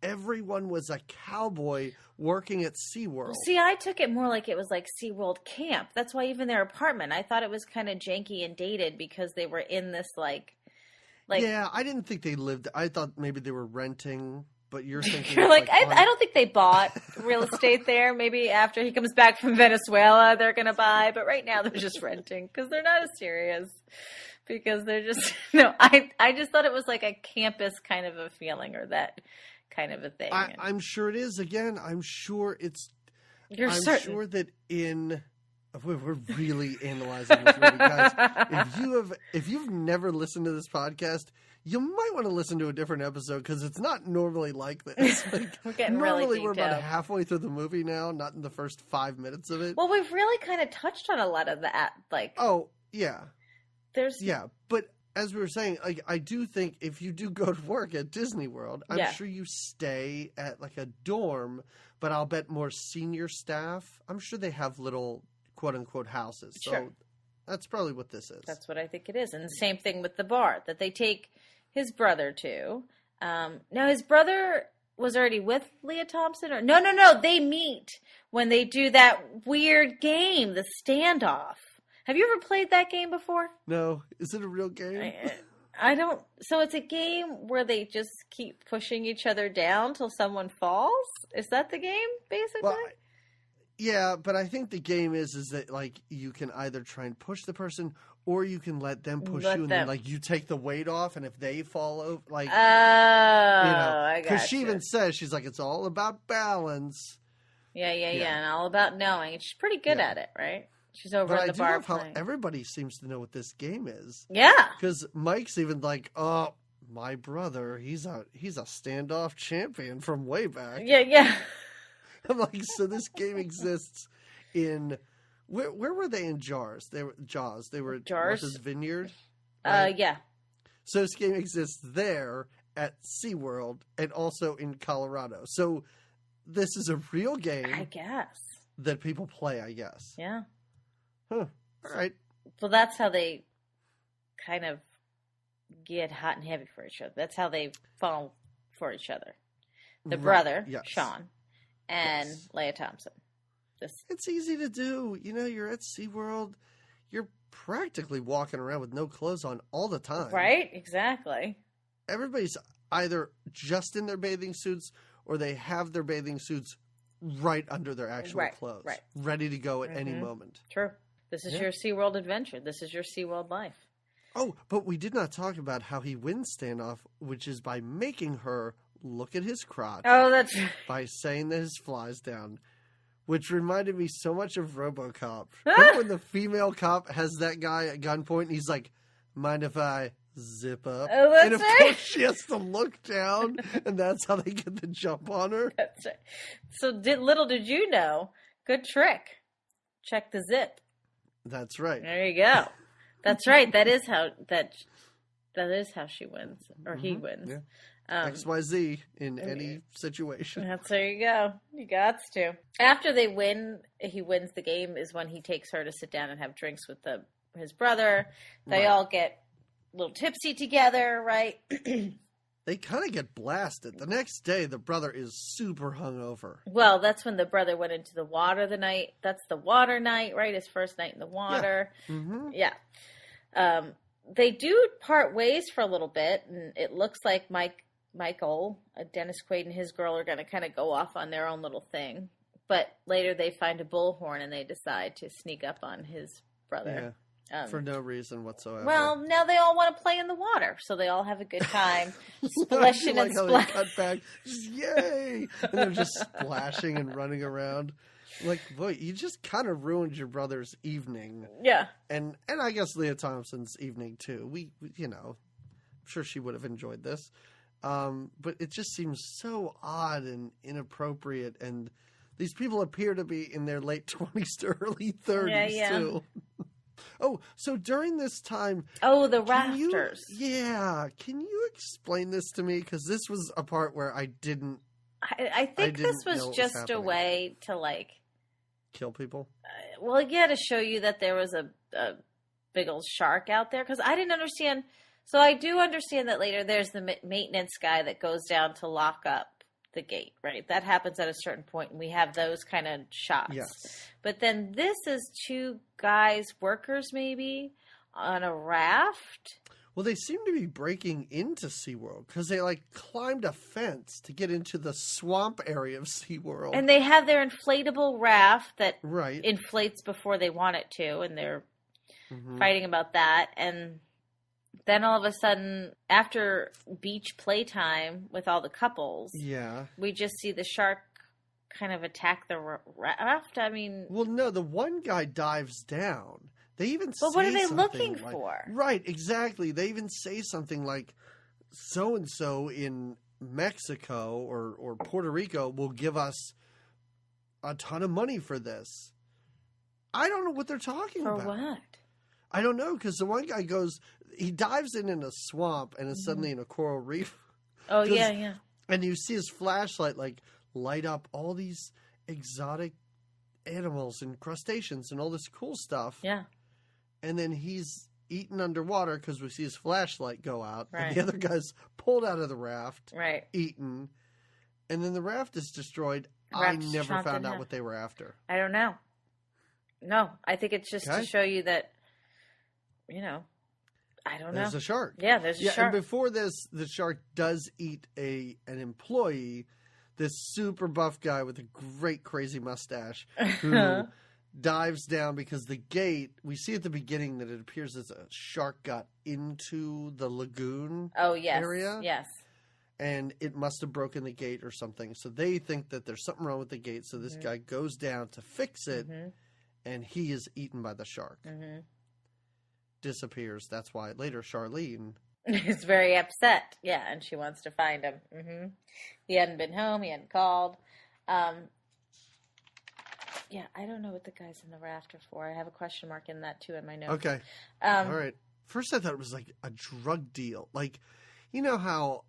Speaker 1: everyone was a cowboy working at SeaWorld.
Speaker 2: See, I took it more like it was like SeaWorld camp. That's why even their apartment, I thought it was kind of janky and dated because they were in this like.
Speaker 1: Yeah, I didn't think they lived. I thought maybe they were renting, but you're thinking.
Speaker 2: You're I don't think they bought real estate there. Maybe after he comes back from Venezuela, they're going to buy. But right now they're just renting because they're not as serious. Because they're just, I just thought it was like a campus kind of a feeling or that kind of a thing.
Speaker 1: I'm sure it is. Again, I'm sure it's.
Speaker 2: You're certain.
Speaker 1: Sure that we're really analyzing this movie, guys. If you've never listened to this podcast, you might want to listen to a different episode because it's not normally like this.
Speaker 2: We're getting
Speaker 1: normally
Speaker 2: really
Speaker 1: we're about halfway through the movie now, not in the first 5 minutes of it.
Speaker 2: Well, we've really kind of touched on a lot of that,
Speaker 1: Oh yeah.
Speaker 2: Yeah,
Speaker 1: but as we were saying, I do think if you do go to work at Disney World, I'm sure you stay at a dorm, but I'll bet more senior staff, I'm sure they have little quote unquote houses. So
Speaker 2: sure.
Speaker 1: That's probably what this is.
Speaker 2: That's what I think it is. And the same thing with the bar that they take his brother to. Now his brother was already with Leah Thompson or no, they meet when they do that weird game, the standoff. Have you ever played that game before?
Speaker 1: No. Is it a real game?
Speaker 2: I don't. So it's a game where they just keep pushing each other down till someone falls? Is that the game, basically?
Speaker 1: Well, yeah, but I think the game is that, you can either try and push the person or you can let them push you and then, you take the weight off and if they fall over,
Speaker 2: I got it.
Speaker 1: Because she even says, she's like, it's all about balance.
Speaker 2: Yeah, and all about knowing. And she's pretty good at it, right? She's over in the bar.
Speaker 1: But I do love how everybody seems to know what this game is.
Speaker 2: Yeah.
Speaker 1: Because Mike's even like, oh, my brother, he's a standoff champion from way back.
Speaker 2: Yeah.
Speaker 1: I'm like, so this game exists in where were they in Jaws? They were
Speaker 2: Jars.
Speaker 1: Martha's Vineyard.
Speaker 2: Right? Yeah.
Speaker 1: So this game exists there at SeaWorld and also in Colorado. So this is a real game.
Speaker 2: I guess.
Speaker 1: That people play, I guess.
Speaker 2: Yeah.
Speaker 1: Huh. All right.
Speaker 2: Well, that's how they kind of get hot and heavy for each other. That's how they fall for each other. The brother, yes. Sean, and yes. Leah Thompson.
Speaker 1: It's easy to do. You know, you're at SeaWorld. You're practically walking around with no clothes on all the time.
Speaker 2: Right? Exactly.
Speaker 1: Everybody's either just in their bathing suits or they have their bathing suits right under their actual clothes. Right. Ready to go at any moment.
Speaker 2: True. This is your SeaWorld adventure. This is your SeaWorld life.
Speaker 1: Oh, but we did not talk about how he wins standoff, which is by making her look at his crotch.
Speaker 2: Oh, that's
Speaker 1: by saying that his fly's down. Which reminded me so much of RoboCop. Remember when the female cop has that guy at gunpoint and he's like, mind if I zip up?
Speaker 2: Oh, that's
Speaker 1: and of course she has to look down and that's how they get the jump on her.
Speaker 2: That's right. So little did you know, good trick. Check the zip.
Speaker 1: That's right.
Speaker 2: There you go. That's right. That is how she wins. Or he wins.
Speaker 1: Yeah. XYZ in any situation.
Speaker 2: There you go. You got to. After he wins the game is when he takes her to sit down and have drinks with his brother. They all get a little tipsy together, right?
Speaker 1: They kind of get blasted. The next day, the brother is super hungover.
Speaker 2: Well, that's when the brother went into the water that's the water night, right? His first night in the water.
Speaker 1: Yeah. Mm-hmm.
Speaker 2: Yeah. They do part ways for a little bit, and it looks like Michael, Dennis Quaid, and his girl are going to kind of go off on their own little thing. But later they find a bullhorn and they decide to sneak up on his brother.
Speaker 1: Yeah, for no reason whatsoever.
Speaker 2: Well, now they all want to play in the water, so they all have a good time. Splishing and splashing.
Speaker 1: Cut back, yay! And they're just splashing and running around. Like, boy, you just kind of ruined your brother's evening.
Speaker 2: Yeah.
Speaker 1: And I guess Leah Thompson's evening, too. We I'm sure she would have enjoyed this. But it just seems so odd and inappropriate, and these people appear to be in their late 20s to early 30s, too. Oh, so during this time...
Speaker 2: Oh, the rafters.
Speaker 1: Can you explain this to me? Because this was a part where I didn't...
Speaker 2: I think this was just a way to,
Speaker 1: kill people?
Speaker 2: To show you that there was a big old shark out there, because I didn't understand... So I do understand that later there's the maintenance guy that goes down to lock up the gate, right? That happens at a certain point, and we have those kind of shots.
Speaker 1: Yes.
Speaker 2: But then this is two guys, workers maybe, on a raft.
Speaker 1: Well, they seem to be breaking into SeaWorld because they, climbed a fence to get into the swamp area of SeaWorld.
Speaker 2: And they have their inflatable raft that
Speaker 1: right.
Speaker 2: inflates before they want it to, and they're fighting about that. And... then all of a sudden, after beach playtime with all the couples, we just see the shark kind of attack the raft. I mean...
Speaker 1: Well, no, the one guy dives down. They even say
Speaker 2: But what are they looking
Speaker 1: like,
Speaker 2: for?
Speaker 1: Right, exactly. They even say something like, so-and-so in Mexico or Puerto Rico will give us a ton of money for this. I don't know what they're talking about.
Speaker 2: For what?
Speaker 1: I don't know, because the one guy he dives in a swamp and is suddenly in a coral reef.
Speaker 2: Oh, yeah.
Speaker 1: And you see his flashlight, light up all these exotic animals and crustaceans and all this cool stuff.
Speaker 2: Yeah.
Speaker 1: And then he's eaten underwater because we see his flashlight go out.
Speaker 2: Right.
Speaker 1: And the other guy's pulled out of the raft.
Speaker 2: Right.
Speaker 1: Eaten. And then the raft is destroyed. I never found out what they were after.
Speaker 2: I don't know. No, I think it's just to show you that, I don't know.
Speaker 1: There's a shark.
Speaker 2: Yeah, there's a shark.
Speaker 1: And before this, the shark does eat an employee, this super buff guy with a great crazy mustache who dives down because the gate, we see at the beginning that it appears as a shark got into the lagoon area.
Speaker 2: Yes.
Speaker 1: And it must have broken the gate or something. So they think that there's something wrong with the gate. So this guy goes down to fix it, and he is eaten by the shark. Disappears. That's why later Charlene
Speaker 2: is very upset. Yeah, and she wants to find him. He hadn't been home. He hadn't called. I don't know what the guy's in the raft are for. I have a question mark in that too in my notes.
Speaker 1: Okay. All right. First I thought it was like a drug deal. You know how...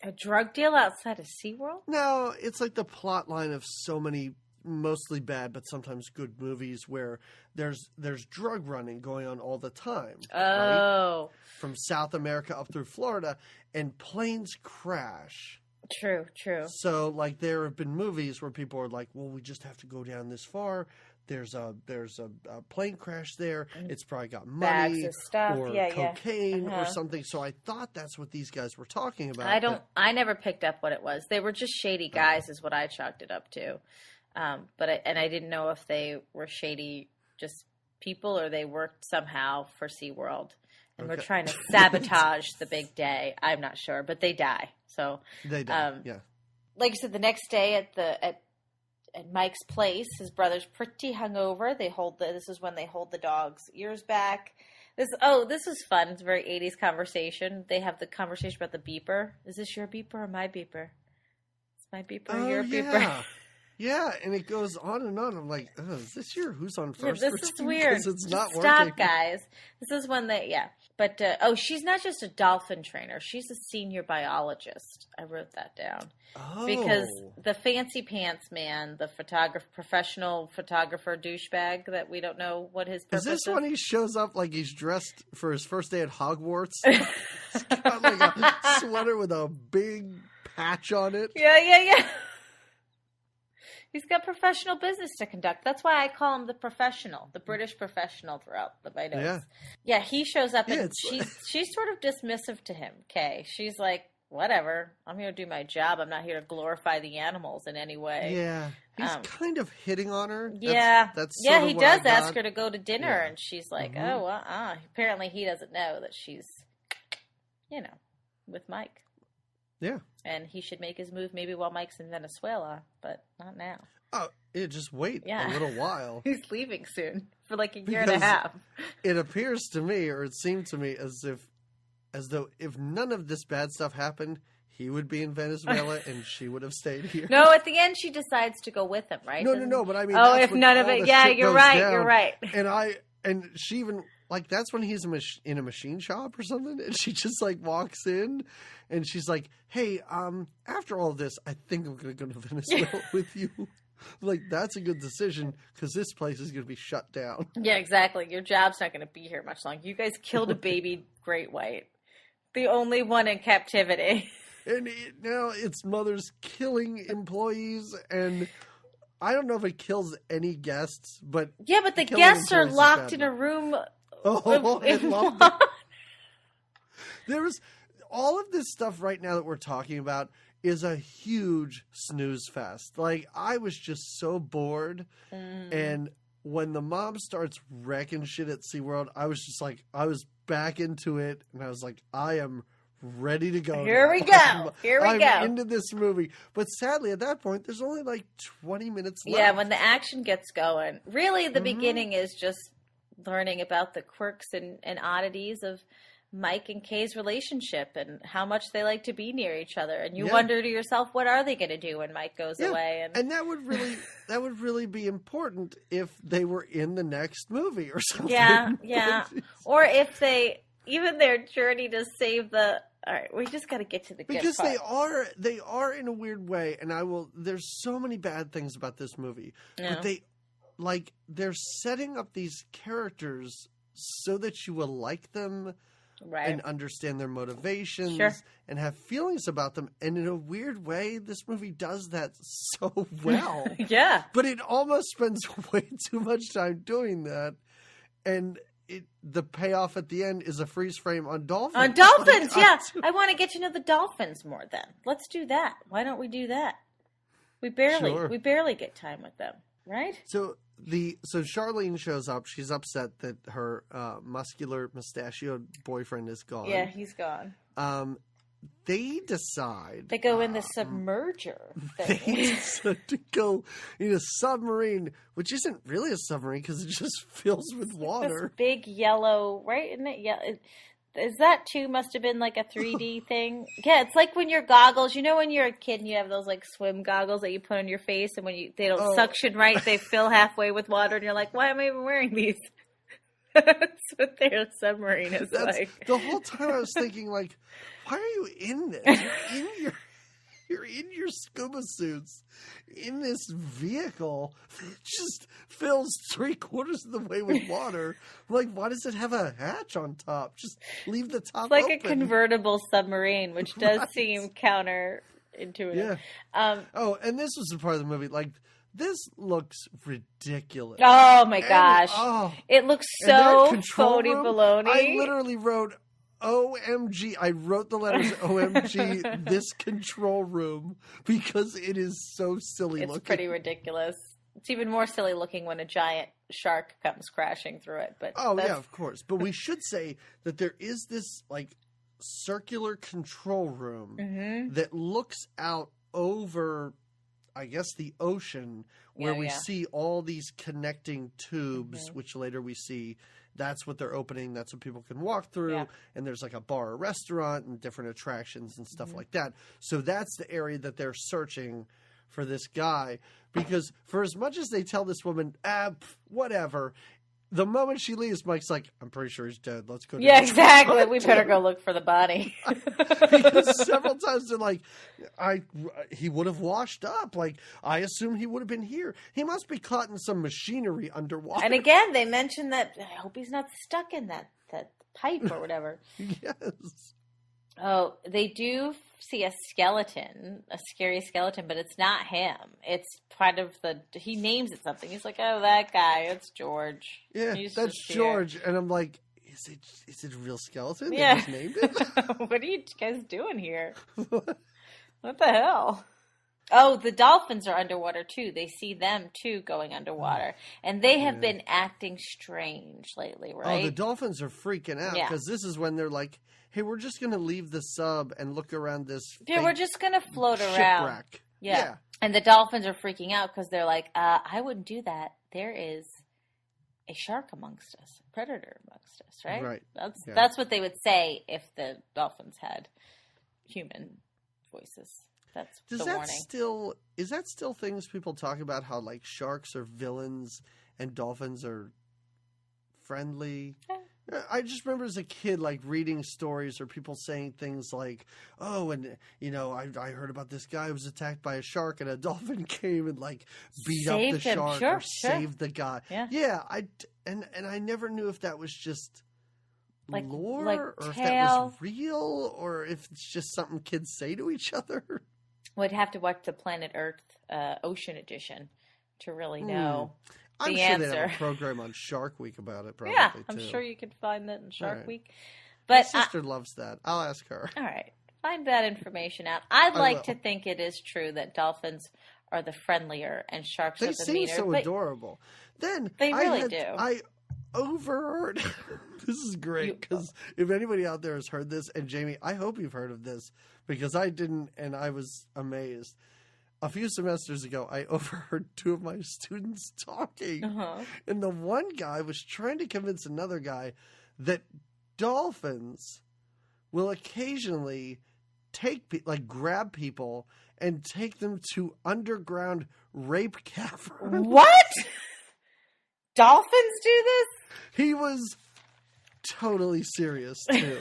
Speaker 2: A drug deal outside of SeaWorld?
Speaker 1: No, it's like the plot line of so many mostly bad, but sometimes good movies where there's drug running going on all the time.
Speaker 2: Oh.
Speaker 1: Right? From South America up through Florida, and planes crash.
Speaker 2: True.
Speaker 1: So, like, there have been movies where people are like, well, we just have to go down this far. There's a plane crash there. It's probably got money
Speaker 2: Bags of stuff.
Speaker 1: or cocaine or something. So I thought that's what these guys were talking about.
Speaker 2: I never picked up what it was. They were just shady guys is what I chalked it up to. But I didn't know if they were shady just people or they worked somehow for SeaWorld. And we're trying to sabotage the big day. I'm not sure, but they die. So
Speaker 1: they die. Yeah.
Speaker 2: Like I said, the next day at Mike's place, his brother's pretty hungover. This is when they hold the dog's ears back. This is fun. It's a very 80s conversation. They have the conversation about the beeper. Is this your beeper or my beeper? It's my beeper, your beeper.
Speaker 1: Yeah, and it goes on and on. I'm like, is this your who's on first?
Speaker 2: Yeah, this is weird.
Speaker 1: It's not
Speaker 2: Stop,
Speaker 1: working.
Speaker 2: guys. This is when But, she's not just a dolphin trainer. She's a senior biologist. I wrote that down.
Speaker 1: Oh.
Speaker 2: Because the fancy pants man, the professional photographer douchebag that we don't know what his purpose is.
Speaker 1: Is this when he shows up like he's dressed for his first day at Hogwarts? He's got like a sweater with a big patch on it.
Speaker 2: Yeah. He's got professional business to conduct. That's why I call him the professional, the British professional throughout my notes. Yeah, he shows up and she's sort of dismissive to him, Kay. She's like, whatever, I'm here to do my job. I'm not here to glorify the animals in any way.
Speaker 1: Yeah, he's kind of hitting on her.
Speaker 2: Yeah.
Speaker 1: That's
Speaker 2: he does ask her to go to dinner and she's like,
Speaker 1: mm-hmm.
Speaker 2: Apparently he doesn't know that she's, with Mike.
Speaker 1: Yeah.
Speaker 2: And he should make his move maybe while Mike's in Venezuela, but not now.
Speaker 1: Oh, just wait a little while.
Speaker 2: He's leaving soon for like a year and a half.
Speaker 1: It appears to me, or it seemed to me, as though if none of this bad stuff happened, he would be in Venezuela and she would have stayed here.
Speaker 2: No, at the end she decides to go with him, right?
Speaker 1: No, but I mean,
Speaker 2: if none of it, you're right.
Speaker 1: And she even, like, that's when he's in a machine shop or something, and she just like walks in, and she's like, "Hey, after all this, I think I'm going to go to Venezuela with you." Like, that's a good decision because this place is going to be shut down.
Speaker 2: Yeah, exactly. Your job's not going to be here much longer. You guys killed a baby great white, the only one in captivity.
Speaker 1: And now its mother's killing employees, and I don't know if it kills any guests, but
Speaker 2: yeah, but the guests are locked in a room.
Speaker 1: There's all of this stuff right now that we're talking about is a huge snooze fest. Like, I was just so bored, and when the mom starts wrecking shit at SeaWorld, I was just like, I was back into it, and I was like, I am ready to go.
Speaker 2: Here we go.
Speaker 1: I'm into this movie. But sadly, at that point, there's only like 20 minutes left.
Speaker 2: Yeah, when the action gets going. Really, the beginning is just learning about the quirks and oddities of Mike and Kay's relationship and how much they like to be near each other. And you wonder to yourself, what are they going to do when Mike goes away?
Speaker 1: And that would really be important if they were in the next movie or something.
Speaker 2: Yeah. Or if even their journey to save the... All right, we just got to get to the good
Speaker 1: because
Speaker 2: part.
Speaker 1: they are in a weird way, and there's so many bad things about this movie, but they're setting up these characters so that you will like them, right, and understand their motivations, and have feelings about them. And in a weird way, this movie does that so well.
Speaker 2: Yeah,
Speaker 1: but it almost spends way too much time doing that, and the payoff at the end is a freeze frame on dolphins.
Speaker 2: On dolphins, yeah. I want to get to know the dolphins more then. Let's do that. Why don't we do that? We barely get time with them, right?
Speaker 1: So Charlene shows up. She's upset that her muscular mustachioed boyfriend is gone.
Speaker 2: Yeah, he's gone.
Speaker 1: They decide...
Speaker 2: They go in the submerger thing.
Speaker 1: They decide to go in a submarine, which isn't really a submarine because it just fills with water.
Speaker 2: This big yellow, right? Isn't it? Yeah. Is that too? Must have been like a 3D thing. Yeah, it's like when your goggles, when you're a kid and you have those like swim goggles that you put on your face, and when they don't suction right, they fill halfway with water, and you're like, why am I even wearing these? That's what their submarine is like.
Speaker 1: The whole time I was thinking, like, why are you in this? You're in you're in your scuba suits in this vehicle that just fills 3/4 of the way with water. Like, why does it have a hatch on top? Just leave the top
Speaker 2: It's like
Speaker 1: open.
Speaker 2: a convertible submarine, which does
Speaker 1: Right.
Speaker 2: seem counterintuitive.
Speaker 1: Yeah. And this was the part of the movie, like, this looks ridiculous.
Speaker 2: Oh my
Speaker 1: And-
Speaker 2: gosh.
Speaker 1: oh.
Speaker 2: It looks
Speaker 1: And that
Speaker 2: so
Speaker 1: control
Speaker 2: phony
Speaker 1: room,
Speaker 2: baloney.
Speaker 1: I literally wrote OMG. I wrote the letters OMG, this control room, because it is so silly
Speaker 2: It's
Speaker 1: looking.
Speaker 2: pretty ridiculous. It's even more silly looking when a giant shark comes crashing through it. But
Speaker 1: Oh,
Speaker 2: that's-
Speaker 1: yeah, of course. But we should say that there is this, like, circular control room
Speaker 2: Mhm.
Speaker 1: that looks out over, I guess, the ocean, where
Speaker 2: Yeah,
Speaker 1: we
Speaker 2: yeah.
Speaker 1: see all these connecting tubes,
Speaker 2: Mhm.
Speaker 1: which later we see that's what they're opening. That's what people can walk through.
Speaker 2: Yeah.
Speaker 1: And there's like a bar or restaurant and different attractions and stuff
Speaker 2: Mhm.
Speaker 1: like that. So that's the area that they're searching for this guy. Because for as much as they tell this woman, whatever, the moment she leaves, Mike's like, I'm pretty sure he's dead. Let's go.
Speaker 2: Yeah,
Speaker 1: down."
Speaker 2: exactly. We better go look for the body.
Speaker 1: Because several times they're like, he would have washed up. Like, I assume he would have been here. He must be caught in some machinery underwater.
Speaker 2: And again, they mentioned that I hope he's not stuck in that pipe or whatever.
Speaker 1: Yes.
Speaker 2: Oh, they do see a skeleton, a scary skeleton, but it's not him. It's part of he names it something. He's like, oh, that guy, it's George.
Speaker 1: Yeah,
Speaker 2: He's
Speaker 1: that's
Speaker 2: just here."
Speaker 1: George. And I'm like, is it a real skeleton? They
Speaker 2: Yeah.
Speaker 1: just named it?
Speaker 2: What are you guys doing here? What the hell? Oh, the dolphins are underwater too. They see them too going underwater. And they have been acting strange lately, right?
Speaker 1: Oh, the dolphins are freaking out
Speaker 2: Yeah.
Speaker 1: because this is when they're like, hey, we're just going to leave the sub and look around this
Speaker 2: Yeah, we're
Speaker 1: fake
Speaker 2: just going to float around.
Speaker 1: shipwreck.
Speaker 2: Yeah. And the dolphins are freaking out because they're like, I wouldn't do that. There is a shark amongst us, a predator amongst us, right?
Speaker 1: Right. Yeah.
Speaker 2: That's what they would say if the dolphins had human voices. That's
Speaker 1: Does
Speaker 2: the
Speaker 1: that
Speaker 2: warning.
Speaker 1: is that still things people talk about, how like sharks are villains and dolphins are friendly? I just remember as a kid, like reading stories or people saying things like, "Oh, and I heard about this guy who was attacked by a shark, and a dolphin came and like beat up the
Speaker 2: Saved him.
Speaker 1: shark
Speaker 2: Sure,
Speaker 1: or
Speaker 2: sure.
Speaker 1: saved the guy."
Speaker 2: Yeah.
Speaker 1: And I never knew if that was just
Speaker 2: Like
Speaker 1: lore or if that
Speaker 2: tale.
Speaker 1: was real or if it's just something kids say to each other.
Speaker 2: Would have to watch the Planet Earth Ocean Edition to really know.
Speaker 1: I'm
Speaker 2: The
Speaker 1: sure they have
Speaker 2: answer.
Speaker 1: a program on Shark Week about it. Probably,
Speaker 2: Yeah, I'm
Speaker 1: too.
Speaker 2: sure you could find that in Shark
Speaker 1: right.
Speaker 2: Week.
Speaker 1: My
Speaker 2: But
Speaker 1: sister loves that. I'll ask her.
Speaker 2: all right, find that information out. I'd
Speaker 1: I
Speaker 2: like
Speaker 1: will.
Speaker 2: to think it is true that dolphins are the friendlier and sharks
Speaker 1: They
Speaker 2: are the
Speaker 1: seem
Speaker 2: meaner.
Speaker 1: so
Speaker 2: but
Speaker 1: adorable. Then
Speaker 2: They really do.
Speaker 1: I overheard. This is great because if anybody out there has heard this, and Jamie, I hope you've heard of this because I didn't, and I was amazed. A few semesters ago, I overheard two of my students talking, and the one guy was trying to convince another guy that dolphins will occasionally grab people and take them to underground rape caverns.
Speaker 2: What? Dolphins do this?
Speaker 1: He was totally serious too.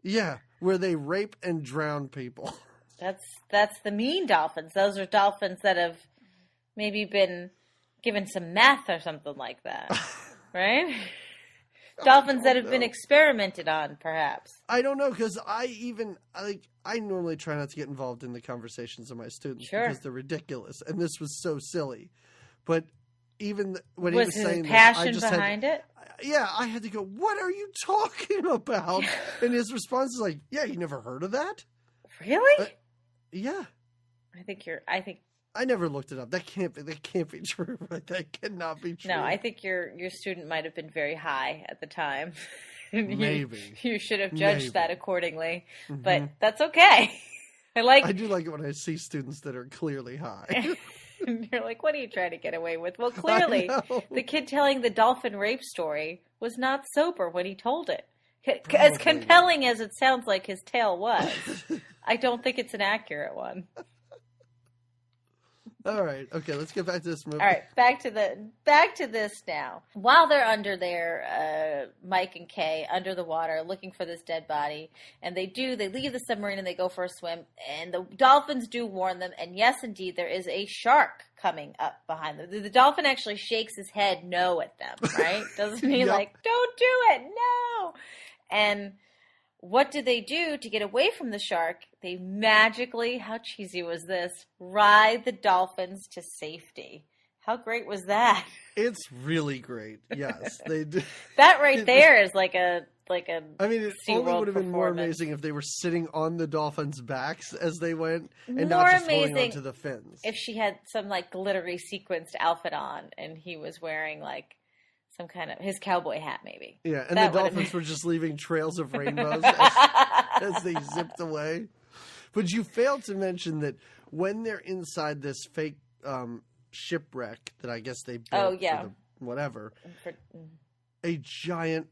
Speaker 1: Yeah, where they rape and drown people.
Speaker 2: That's the mean dolphins. Those are dolphins that have maybe been given some meth or something like that, right? Dolphins that have been experimented on, perhaps.
Speaker 1: I don't know because I normally try not to get involved in the conversations of my students
Speaker 2: Sure.
Speaker 1: because they're ridiculous, and this was so silly. But even when
Speaker 2: Was
Speaker 1: he was
Speaker 2: his
Speaker 1: saying
Speaker 2: passion
Speaker 1: this, I just
Speaker 2: behind it?
Speaker 1: Yeah, I had to go, what are you talking about? And his response is like, yeah, you never heard of that?
Speaker 2: Really?
Speaker 1: Yeah.
Speaker 2: I think
Speaker 1: I never looked it up. That can't be true. Right? That cannot be true.
Speaker 2: no, I think your student might have been very high at the time.
Speaker 1: Maybe.
Speaker 2: You should have judged
Speaker 1: Maybe.
Speaker 2: that accordingly.
Speaker 1: Mhm.
Speaker 2: But that's okay.
Speaker 1: I do like it when I see students that are clearly high.
Speaker 2: And you're like, what are you trying to get away with? Well, clearly,
Speaker 1: I know.
Speaker 2: the kid telling the dolphin rape story was not sober when he told it. As
Speaker 1: Probably
Speaker 2: compelling as it sounds like his tale was, I don't think it's an accurate one.
Speaker 1: All right. Okay, let's get back to this movie.
Speaker 2: All right, back to this now. While they're under there, Mike and Kay under the water looking for this dead body, and they leave the submarine and they go for a swim, and the dolphins do warn them, and yes, indeed, there is a shark coming up behind them. The dolphin actually shakes his head no at them, right? Doesn't he?
Speaker 1: Yep.
Speaker 2: Like, don't do it, no. And what do they do to get away from the shark? They magically, how cheesy was this, ride the dolphins to safety. How great was that?
Speaker 1: It's really great. Yes, they do.
Speaker 2: That right there is like a.
Speaker 1: I mean, it only would have been more
Speaker 2: performance.
Speaker 1: amazing if they were sitting on the dolphins' backs as they went, and
Speaker 2: More
Speaker 1: not just holding
Speaker 2: amazing
Speaker 1: onto the fins.
Speaker 2: If she had some like glittery sequenced outfit on, and he was wearing like some kind of his cowboy hat, maybe.
Speaker 1: Yeah, and
Speaker 2: That
Speaker 1: the
Speaker 2: would've
Speaker 1: dolphins
Speaker 2: been-
Speaker 1: were just leaving trails of rainbows as they zipped away. But you failed to mention that when they're inside this fake shipwreck that I guess they built
Speaker 2: Oh, yeah.
Speaker 1: for the whatever,
Speaker 2: For-
Speaker 1: a giant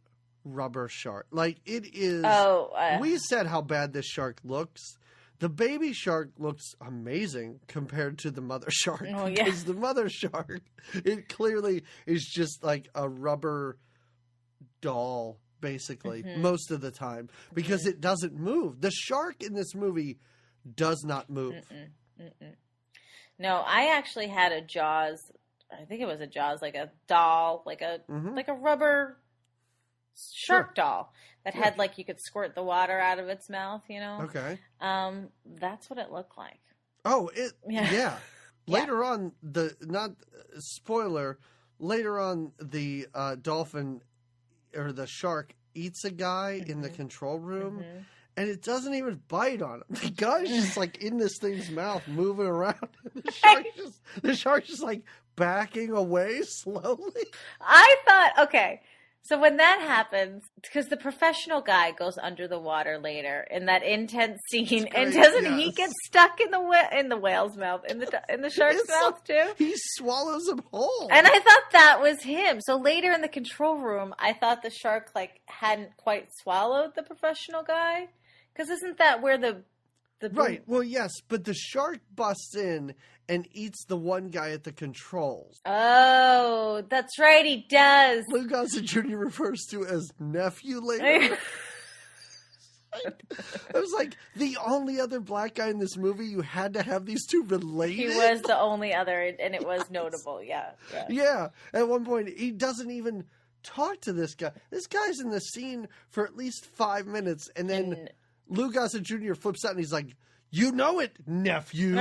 Speaker 1: rubber shark. Like, it is... we said how bad this shark looks. The baby shark looks amazing compared to the mother shark.
Speaker 2: Oh, yeah.
Speaker 1: Because the mother shark, it clearly is just like a rubber doll, basically, most of the time. Because it doesn't move. The shark in this movie does not move.
Speaker 2: No, I actually had a Jaws. I think it was a Jaws, like a doll, like a rubber shark doll that had like you could squirt the water out of its mouth. You know.
Speaker 1: Okay.
Speaker 2: That's what it looked like.
Speaker 1: Oh, yeah.
Speaker 2: Yeah.
Speaker 1: Later on, spoiler, later on, the dolphin or the shark eats a guy in the control room, and it doesn't even bite on him. The guy's just like in this thing's mouth, moving around. And the shark's just like backing away slowly.
Speaker 2: I thought, okay, so when that happens, because the professional guy goes under the water later in that intense scene, and
Speaker 1: great,
Speaker 2: doesn't he
Speaker 1: yes.
Speaker 2: get stuck in the whale's mouth, in the shark's
Speaker 1: It's
Speaker 2: mouth too?
Speaker 1: He swallows him whole.
Speaker 2: And I thought that was him. So later in the control room, I thought the shark like hadn't quite swallowed the professional guy, because isn't that where the
Speaker 1: Right. Well, yes, but the shark busts in and eats the one guy at the controls.
Speaker 2: Oh, that's right, he does.
Speaker 1: Lou Gossett Jr. refers to as nephew later. I was like, the only other black guy in this movie, you had to have these two related?
Speaker 2: He was the only other, and it was notable, yeah.
Speaker 1: Yeah. At one point, he doesn't even talk to this guy. This guy's in the scene for at least 5 minutes, and then Lou Gossett Jr. flips out and he's like, "You know it, nephew."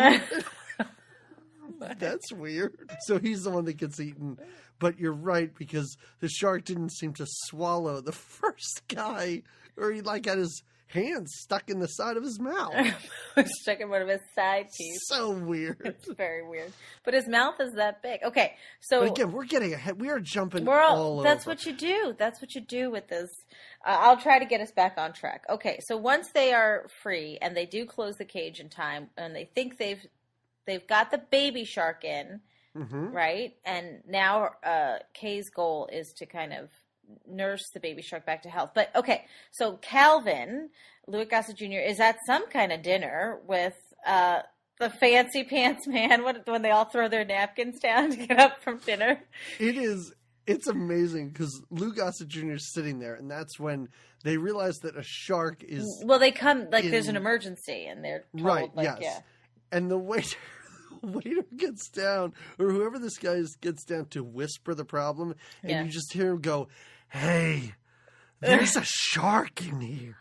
Speaker 1: That's weird. So he's the one that gets eaten. But you're right, because the shark didn't seem to swallow the first guy, or he like had his hands stuck in the side of his mouth.
Speaker 2: Stuck in one of his side teeth.
Speaker 1: So weird.
Speaker 2: It's very weird. But his mouth is that big. Okay, so
Speaker 1: But again, we're getting ahead. We are jumping
Speaker 2: we're
Speaker 1: all
Speaker 2: that's
Speaker 1: over.
Speaker 2: what you do. That's what you do with this. I'll try to get us back on track. Okay, so once they are free and they do close the cage in time, and they think they've got the baby shark in, right? And now Kay's goal is to kind of nurse the baby shark back to health. But okay, so Calvin, Louis Gossett Jr. is at some kind of dinner with the fancy pants man when they all throw their napkins down to get up from dinner.
Speaker 1: It's amazing because Lou Gossett Jr. is sitting there, and that's when they realize that a shark is...
Speaker 2: Well, they come, like, there's an emergency, and they're told,
Speaker 1: Right,
Speaker 2: like,
Speaker 1: yes.
Speaker 2: yeah.
Speaker 1: And the waiter gets down, or whoever this guy is gets down to whisper the problem, and you just hear him go, "Hey, there's a shark in here."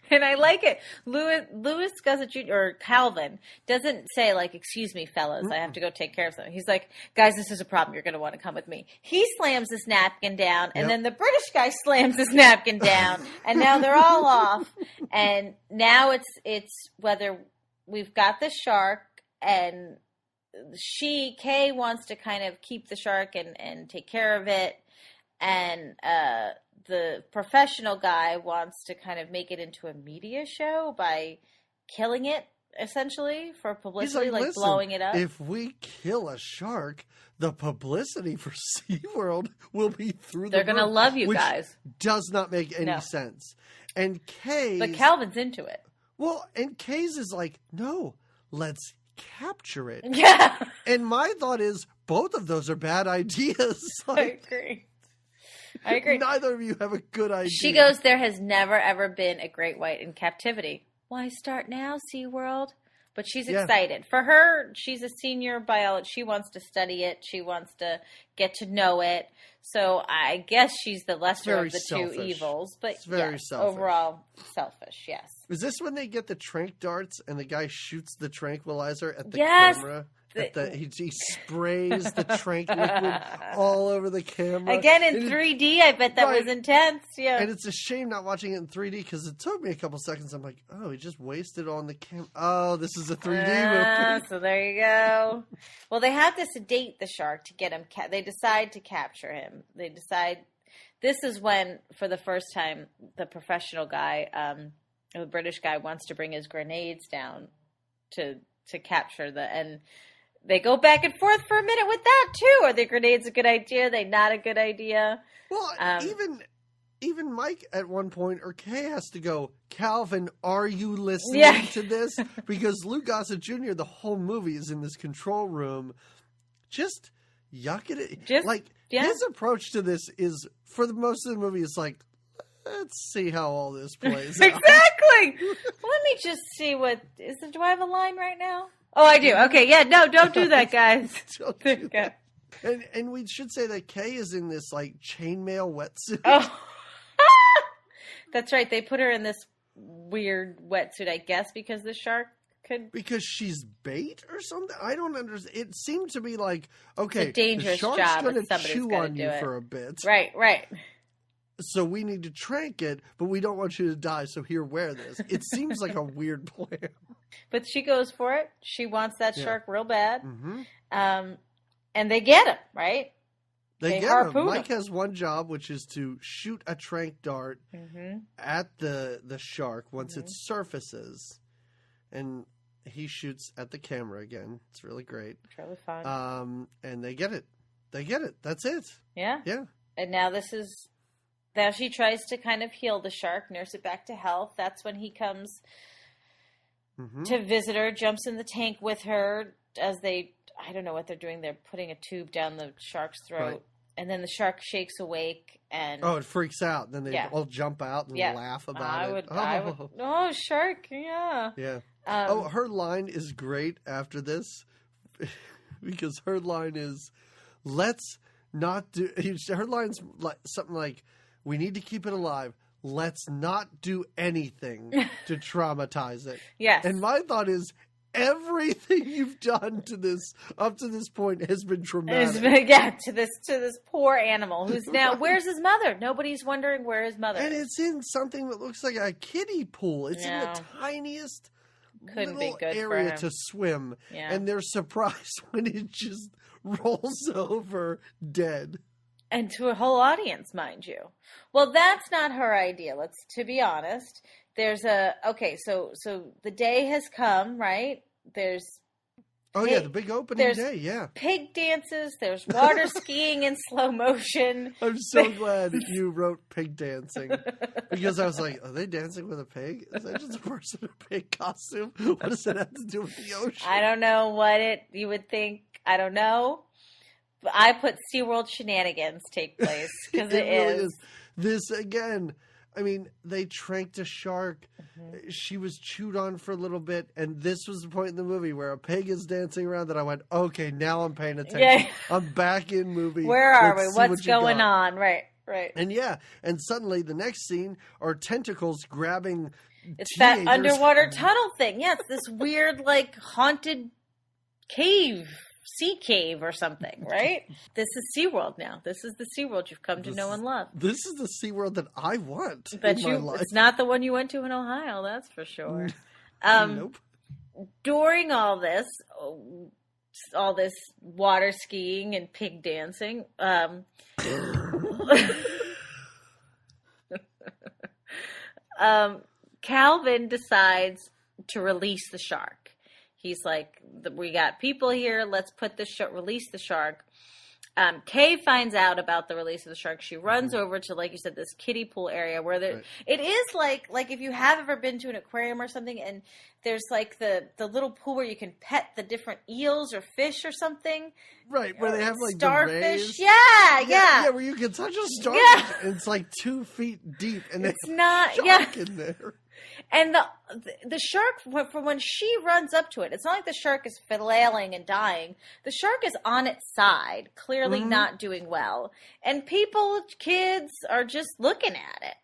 Speaker 2: And I like it. Louis Gossett Jr. or Calvin doesn't say, like, "Excuse me, fellas, I have to go take care of something." He's like, "Guys, this is a problem. You're going to want to come with me." He slams his napkin down, and then the British guy slams his napkin down, and now they're all off. And now it's whether we've got the shark, and Kay wants to kind of keep the shark and take care of it, and the professional guy wants to kind of make it into a media show by killing it, essentially, for publicity,
Speaker 1: He's
Speaker 2: like
Speaker 1: "Listen,
Speaker 2: blowing it up.
Speaker 1: If we kill a shark, the publicity for SeaWorld will be through
Speaker 2: They're
Speaker 1: the
Speaker 2: going to
Speaker 1: roof,"
Speaker 2: love you
Speaker 1: which
Speaker 2: guys.
Speaker 1: does not make any
Speaker 2: No.
Speaker 1: sense. And Kay's...
Speaker 2: But Calvin's into it.
Speaker 1: Well, and Kay's is like, "No, let's capture it.
Speaker 2: Yeah.
Speaker 1: And my thought is, both of those are bad ideas.
Speaker 2: I agree.
Speaker 1: Neither of you have a good idea.
Speaker 2: She goes, there has never, ever been a great white in captivity. Why start now, SeaWorld? But she's excited. For her, she's a senior biologist. She wants to study it. She wants to get to know it. So I guess she's the lesser of the
Speaker 1: selfish.
Speaker 2: two evils. But
Speaker 1: it's very selfish.
Speaker 2: Overall selfish, yes.
Speaker 1: Is this when they get the trank darts and the guy shoots the tranquilizer at the
Speaker 2: Yes.
Speaker 1: camera? He sprays the trank liquid all over the camera.
Speaker 2: Again, in 3D, I bet that was intense. Yeah.
Speaker 1: And it's a shame not watching it in 3D because it took me a couple seconds. I'm like, oh, he just wasted on the camera. Oh, this is a 3D movie.
Speaker 2: So there you go. Well, they have to sedate the shark to get him. They decide to capture him. They decide. This is when, for the first time, the professional guy, the British guy, wants to bring his grenades down to capture and they go back and forth for a minute with that too. Are the grenades a good idea? Are they not a good idea?
Speaker 1: Well, even Mike at one point, or Kay has to go, Calvin, are you listening to this? Because Lou Gossett Jr., the whole movie is in this control room, just yucking it. His approach to this is, for the most of the movie, is like, let's see how all this plays out.
Speaker 2: Exactly. Let me just see do I have a line right now? Oh, I do. Okay, yeah, no, don't do that, guys.
Speaker 1: Don't do that. And we should say that Kay is in this, like, chainmail wetsuit.
Speaker 2: Oh. That's right. They put her in this weird wetsuit, I guess, because the shark could...
Speaker 1: Because she's bait or something? I don't understand. It seemed to be like, okay,
Speaker 2: it's a dangerous
Speaker 1: the shark's
Speaker 2: job
Speaker 1: going to
Speaker 2: if
Speaker 1: chew on you for a bit.
Speaker 2: Right.
Speaker 1: So we need to trank it, but we don't want you to die, so here, wear this. It seems like a weird plan.
Speaker 2: But she goes for it. She wants that shark real bad.
Speaker 1: Mm-hmm.
Speaker 2: And they get him, right?
Speaker 1: They get him. Mike has one job, which is to shoot a trank dart at the shark once it surfaces. And he shoots at the camera again. It's really great.
Speaker 2: It's really fun.
Speaker 1: And they get it. That's it.
Speaker 2: Yeah.
Speaker 1: Yeah.
Speaker 2: And now now she tries to kind of heal the shark, nurse it back to health. That's when he comes to visit her, jumps in the tank with her as I don't know what they're doing. They're putting a tube down the shark's throat. Right. And then the shark shakes awake and...
Speaker 1: Oh, it freaks out. Then they all jump out and laugh about it.
Speaker 2: Oh, shark, yeah.
Speaker 1: Yeah. Her line is great after this because her line is, let's not do... Her line's like something like, we need to keep it alive. Let's not do anything to traumatize it.
Speaker 2: Yes.
Speaker 1: And my thought is, everything you've done up to this point has been traumatic.
Speaker 2: To this poor animal who's now, where's his mother? Nobody's wondering where his mother is.
Speaker 1: And it's in something that looks like a kiddie pool. It's in the tiniest little area to swim.
Speaker 2: Yeah.
Speaker 1: And they're surprised when it just rolls over dead.
Speaker 2: And to a whole audience, mind you. Well, that's not her idea. To be honest. There's so the day has come, right? There's
Speaker 1: the big opening day, yeah.
Speaker 2: Pig dances, there's water skiing in slow motion.
Speaker 1: I'm so glad you wrote pig dancing because I was like, are they dancing with a pig? Is that just a person in a pig costume? What does that have to do with the ocean?
Speaker 2: I don't know what you would think. I don't know. But I put SeaWorld shenanigans take place because it really is.
Speaker 1: This again. I mean, they tranked a shark. Mm-hmm. She was chewed on for a little bit. And this was the point in the movie where a pig is dancing around that I went, okay, now I'm paying attention. Yeah. I'm back in movie.
Speaker 2: Where are we? What's going on? Right.
Speaker 1: And and suddenly the next scene are tentacles grabbing
Speaker 2: It's
Speaker 1: teenagers.
Speaker 2: That underwater tunnel thing. Yeah, it's this weird, like, haunted cave. Sea cave or something, right? This is SeaWorld now. This is the SeaWorld you've come to know and love.
Speaker 1: This is the SeaWorld that I want in my life.
Speaker 2: It's not the one you went to in Ohio, that's for sure.
Speaker 1: Nope.
Speaker 2: During all this water skiing and pig dancing, Calvin decides to release the shark. He's like, we got people here. Let's release the shark. Kay finds out about the release of the shark. She runs over to, like you said, this kiddie pool area where it is like if you have ever been to an aquarium or something, and there's like the little pool where you can pet the different eels or fish or something.
Speaker 1: Right, where they have like
Speaker 2: starfish.
Speaker 1: The rays.
Speaker 2: Yeah.
Speaker 1: Where you can touch a starfish and it's like 2 feet deep and
Speaker 2: it's not shark
Speaker 1: in there.
Speaker 2: And the shark, from when she runs up to it, it's not like the shark is flailing and dying. The shark is on its side, clearly not doing well. And kids are just looking at it.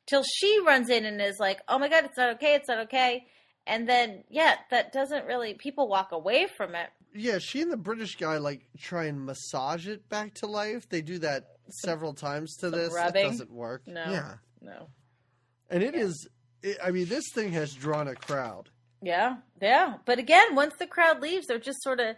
Speaker 2: Till she runs in and is like, oh my God, it's not okay, it's not okay. And then, that doesn't really, people walk away from it.
Speaker 1: Yeah, she and the British guy, like, try and massage it back to life. They do that several times to this.
Speaker 2: Rubbing.
Speaker 1: It doesn't work.
Speaker 2: No.
Speaker 1: Yeah.
Speaker 2: No.
Speaker 1: And it is... I mean, this thing has drawn a crowd.
Speaker 2: Yeah. But again, once the crowd leaves, they're just sort of,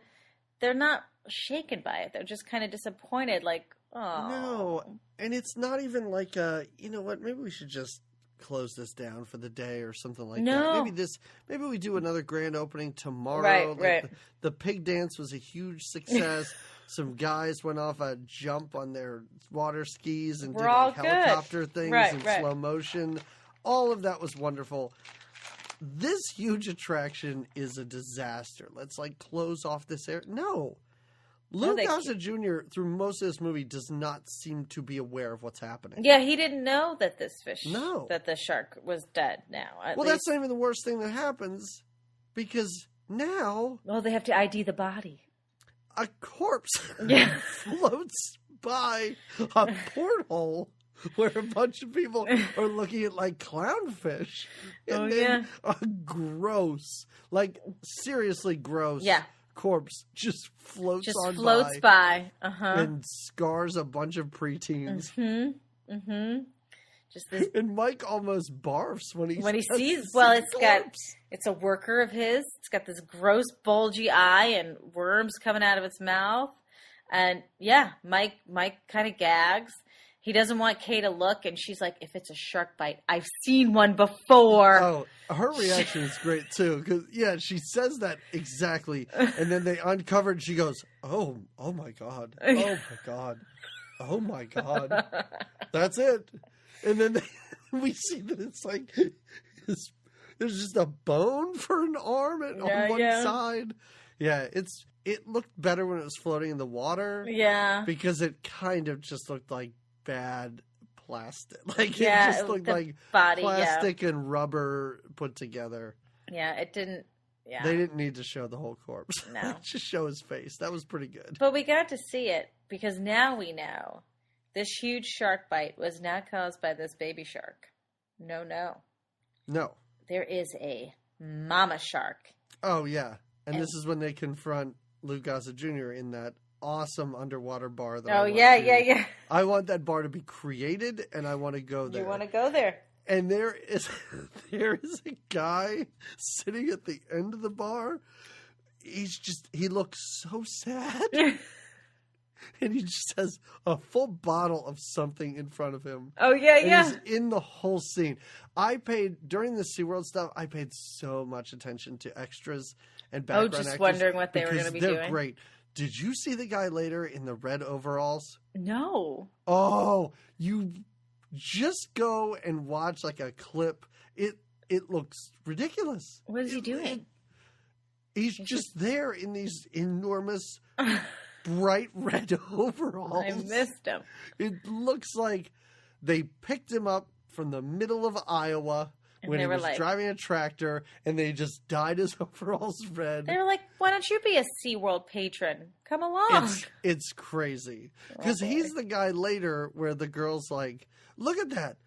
Speaker 2: they're not shaken by it. They're just kind of disappointed, like, oh.
Speaker 1: No, and it's not even like, you know what, maybe we should just close this down for the day or something like that. Maybe we do another grand opening tomorrow.
Speaker 2: Right.
Speaker 1: The pig dance was a huge success. Some guys went off a jump on their water skis and did like helicopter things in slow motion. All of that was wonderful. This huge attraction is a disaster. Let's like close off this area. No. Lou Gossett Jr. through most of this movie does not seem to be aware of what's happening.
Speaker 2: Yeah, he didn't know that that the shark was dead now.
Speaker 1: That's not even the worst thing that happens because now...
Speaker 2: Well, they have to ID the body.
Speaker 1: A corpse floats by a porthole where a bunch of people are looking at like clownfish. And then a gross, like seriously gross corpse just floats
Speaker 2: by.
Speaker 1: And scars a bunch of preteens.
Speaker 2: Just this...
Speaker 1: And Mike almost barfs when he sees
Speaker 2: it's a worker of his. It's got this gross bulgy eye and worms coming out of its mouth. And Mike kind of gags. He doesn't want Kay to look, and she's like, if it's a shark bite, I've seen one before.
Speaker 1: Oh, her reaction is great, too. Because, she says that exactly. And then they uncover it, and she goes, oh my God. Oh, my God. Oh, my God. That's it. And then we see that it's like, there's just a bone for an arm on one side. Yeah, it looked better when it was floating in the water.
Speaker 2: Yeah.
Speaker 1: Because it kind of just looked like bad plastic. Like it just looked like plastic and rubber put together.
Speaker 2: Yeah, it didn't. Yeah,
Speaker 1: they didn't need to show the whole corpse.
Speaker 2: No,
Speaker 1: just show his face. That was pretty good.
Speaker 2: But we got to see it because now we know this huge shark bite was not caused by this baby shark. No. There is a mama shark.
Speaker 1: Oh yeah, and this is when they confront Lou Gossett Jr. in that awesome underwater bar.
Speaker 2: Yeah.
Speaker 1: I want that bar to be created, and I want to go there.
Speaker 2: You want to go there?
Speaker 1: And there is a guy sitting at the end of the bar. He looks so sad, and he just has a full bottle of something in front of him.
Speaker 2: Oh yeah.
Speaker 1: He's in the whole scene. During the SeaWorld stuff, I paid so much attention to extras and background actors.
Speaker 2: Wondering what they were going to be doing.
Speaker 1: They're great. Did you see the guy later in the red overalls?
Speaker 2: No.
Speaker 1: Oh, you just go and watch like a clip. It looks ridiculous.
Speaker 2: What is he doing?
Speaker 1: He's just there in these enormous bright red overalls.
Speaker 2: I missed him.
Speaker 1: It looks like they picked him up from the middle of Iowa when he was driving a tractor, and they just dyed his overalls red.
Speaker 2: They were like, why don't you be a SeaWorld patron? Come along.
Speaker 1: It's crazy. Because he's the guy later where the girl's like, look at that,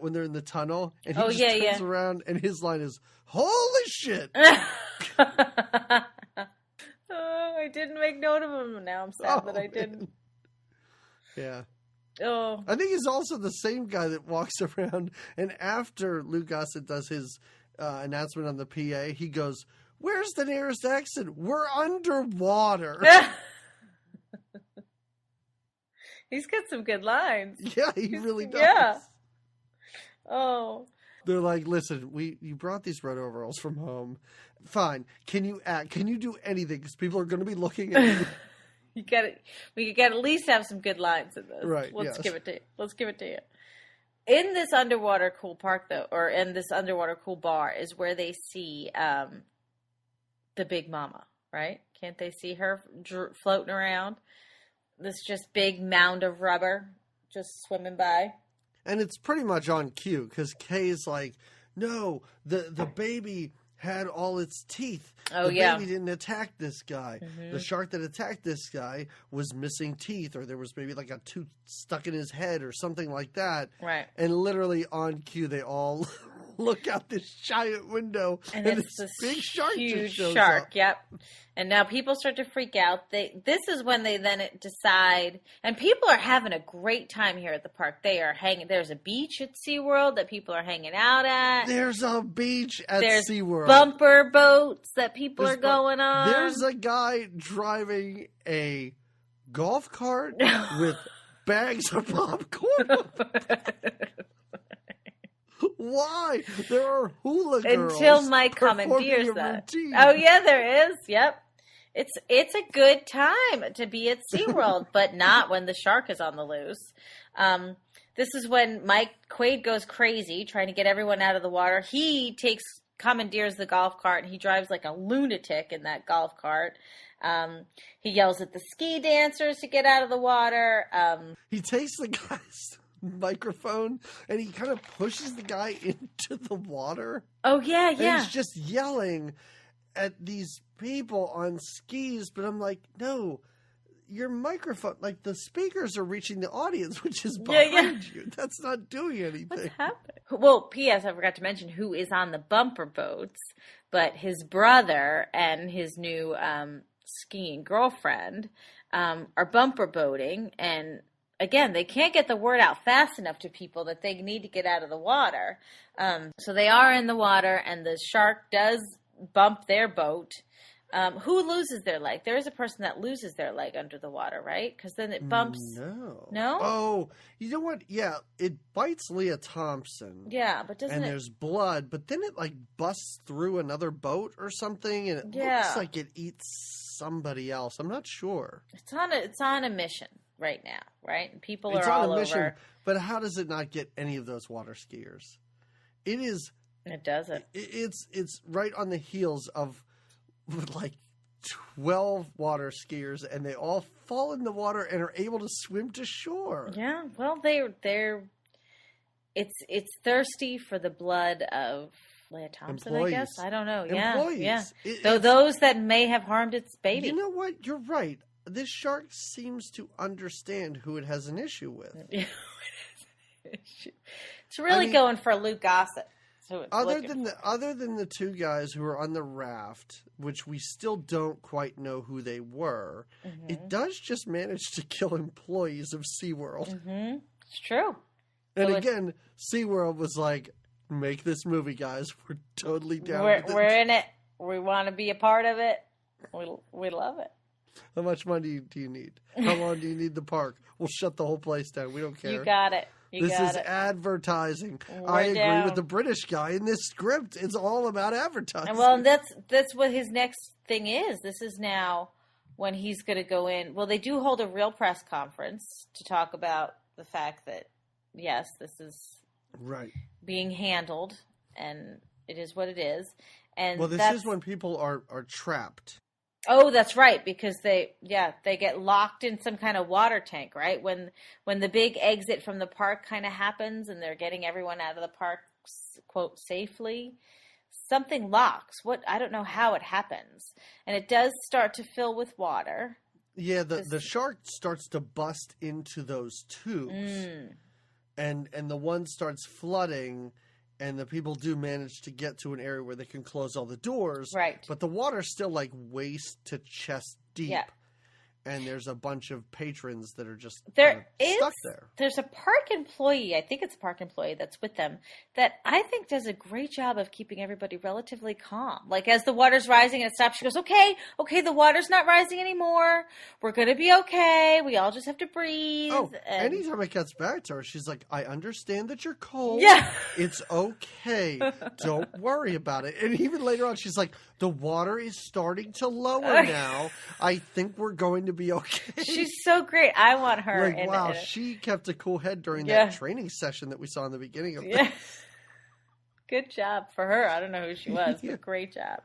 Speaker 1: when they're in the tunnel. And he turns around, and his line is, holy shit.
Speaker 2: I didn't make note of him. Now I'm sad that I didn't.
Speaker 1: Yeah.
Speaker 2: Oh.
Speaker 1: I think he's also the same guy that walks around, and after Lou Gossett does his announcement on the PA, he goes, where's the nearest exit? We're underwater.
Speaker 2: He's got some good lines.
Speaker 1: Yeah, he really does.
Speaker 2: Yeah. Oh.
Speaker 1: They're like, listen, you brought these red overalls from home. Fine. Can you act? Can you do anything? Because people are going to be looking at you.
Speaker 2: We could at least have some good lines in this.
Speaker 1: Right.
Speaker 2: Let's
Speaker 1: yes.
Speaker 2: give it to you. Let's give it to you. In this underwater cool park, though, or in this underwater cool bar, is where they see the Big Mama, right? Can't they see her floating around? This just big mound of rubber just swimming by.
Speaker 1: And it's pretty much on cue because Kay's like, no, the baby had all its teeth.
Speaker 2: Oh,
Speaker 1: the
Speaker 2: yeah.
Speaker 1: baby didn't attack this guy.
Speaker 2: Mm-hmm.
Speaker 1: The shark that attacked this guy was missing teeth, or there was maybe like a tooth stuck in his head or something like that.
Speaker 2: Right.
Speaker 1: And literally on cue, they all look out this giant window,
Speaker 2: And it's
Speaker 1: this big shark
Speaker 2: huge
Speaker 1: just shows
Speaker 2: shark.
Speaker 1: up.
Speaker 2: Yep. And now people start to freak out. This is when they then decide, and people are having a great time here at the park. They are hanging. There's a beach at SeaWorld that people are hanging out at.
Speaker 1: There's a beach at
Speaker 2: There's
Speaker 1: SeaWorld.
Speaker 2: bumper boats that people are going on.
Speaker 1: There's a guy driving a golf cart with bags of popcorn. Why? There are hula girls
Speaker 2: Until Mike
Speaker 1: performing
Speaker 2: commandeers
Speaker 1: a
Speaker 2: that.
Speaker 1: routine.
Speaker 2: Oh yeah, there is. Yep. It's a good time to be at SeaWorld, but not when the shark is on the loose. This is when Mike Quaid goes crazy trying to get everyone out of the water. He commandeers the golf cart, and he drives like a lunatic in that golf cart. He yells at the ski dancers to get out of the water.
Speaker 1: He takes the guy's microphone and he kind of pushes the guy into the water.
Speaker 2: Oh yeah,
Speaker 1: And
Speaker 2: yeah.
Speaker 1: he's just yelling at these people on skis, but I'm like, no, your microphone, like the speakers are reaching the audience, which is behind you. That's not doing anything.
Speaker 2: What's happening? Well, P.S. I forgot to mention who is on the bumper boats, but his brother and his new skiing girlfriend are bumper boating, and again, they can't get the word out fast enough to people that they need to get out of the water. So they are in the water, and the shark does bump their boat. Who loses their leg? There is a person that loses their leg under the water, right? Because then it bumps. No?
Speaker 1: Oh, you know what? Yeah, it bites Leah Thompson.
Speaker 2: Yeah, but doesn't
Speaker 1: and
Speaker 2: it?
Speaker 1: there's blood, but then it like busts through another boat or something, and it
Speaker 2: Yeah.
Speaker 1: looks like it eats somebody else. I'm not sure.
Speaker 2: It's on a mission right now, right? And people
Speaker 1: It's
Speaker 2: are
Speaker 1: on
Speaker 2: all
Speaker 1: a mission,
Speaker 2: over.
Speaker 1: but how does it not get any of those water skiers? It is.
Speaker 2: It doesn't.
Speaker 1: It's right on the heels of like 12 water skiers, and they all fall in the water and are able to swim to shore.
Speaker 2: Yeah, well, it's thirsty for the blood of Leah Thompson,
Speaker 1: Employees.
Speaker 2: I guess. I don't know.
Speaker 1: Employees.
Speaker 2: Yeah.
Speaker 1: It's-
Speaker 2: Those that may have harmed its baby.
Speaker 1: You know what? You're right. This shark seems to understand who it has an issue with.
Speaker 2: It's really
Speaker 1: mean,
Speaker 2: going for Luke Gossett.
Speaker 1: Other than the two guys who were on the raft, which we still don't quite know who they were, it does just manage to kill employees of SeaWorld.
Speaker 2: Mm-hmm. It's true.
Speaker 1: And
Speaker 2: So
Speaker 1: again, SeaWorld was like, make this movie, guys. We're totally down with it.
Speaker 2: We're in it. We want to be a part of it. We love it.
Speaker 1: How much money do you need? How long do you need the park? We'll shut the whole place down. We don't care.
Speaker 2: You got it.
Speaker 1: This is advertising.
Speaker 2: We're
Speaker 1: I agree
Speaker 2: down.
Speaker 1: with the British guy in this script. It's all about advertising.
Speaker 2: And well, that's what his next thing is. This is now when he's going to go in. Well, they do hold a real press conference to talk about the fact that, yes, this is
Speaker 1: right
Speaker 2: being handled, and it is what it is. And
Speaker 1: well, this is when people are trapped.
Speaker 2: Oh, that's right, because they get locked in some kind of water tank, right? When the big exit from the park kind of happens and they're getting everyone out of the park, quote, safely, something locks. I don't know how it happens. And it does start to fill with water.
Speaker 1: Yeah, the shark starts to bust into those tubes. And the one starts flooding. And the people do manage to get to an area where they can close all the doors.
Speaker 2: Right.
Speaker 1: But the water's still like waist to chest deep.
Speaker 2: Yeah.
Speaker 1: And there's a bunch of patrons that are just
Speaker 2: stuck
Speaker 1: there.
Speaker 2: There's a park employee, I think it's a park employee that's with them, that I think does a great job of keeping everybody relatively calm. Like as the water's rising and it stops, she goes, okay, the water's not rising anymore. We're going to be okay. We all just have to breathe.
Speaker 1: Oh, anytime it gets back to her, she's like, I understand that you're cold.
Speaker 2: Yeah.
Speaker 1: It's okay. Don't worry about it. And even later on, she's like, the water is starting to lower now. I think we're going to to be okay.
Speaker 2: She's so great. I want her.
Speaker 1: Like, wow, she kept a cool head during
Speaker 2: Yeah.
Speaker 1: that training session that we saw in the beginning of
Speaker 2: Yeah. Good job for her. I don't know who she was,
Speaker 1: Yeah.
Speaker 2: but great job.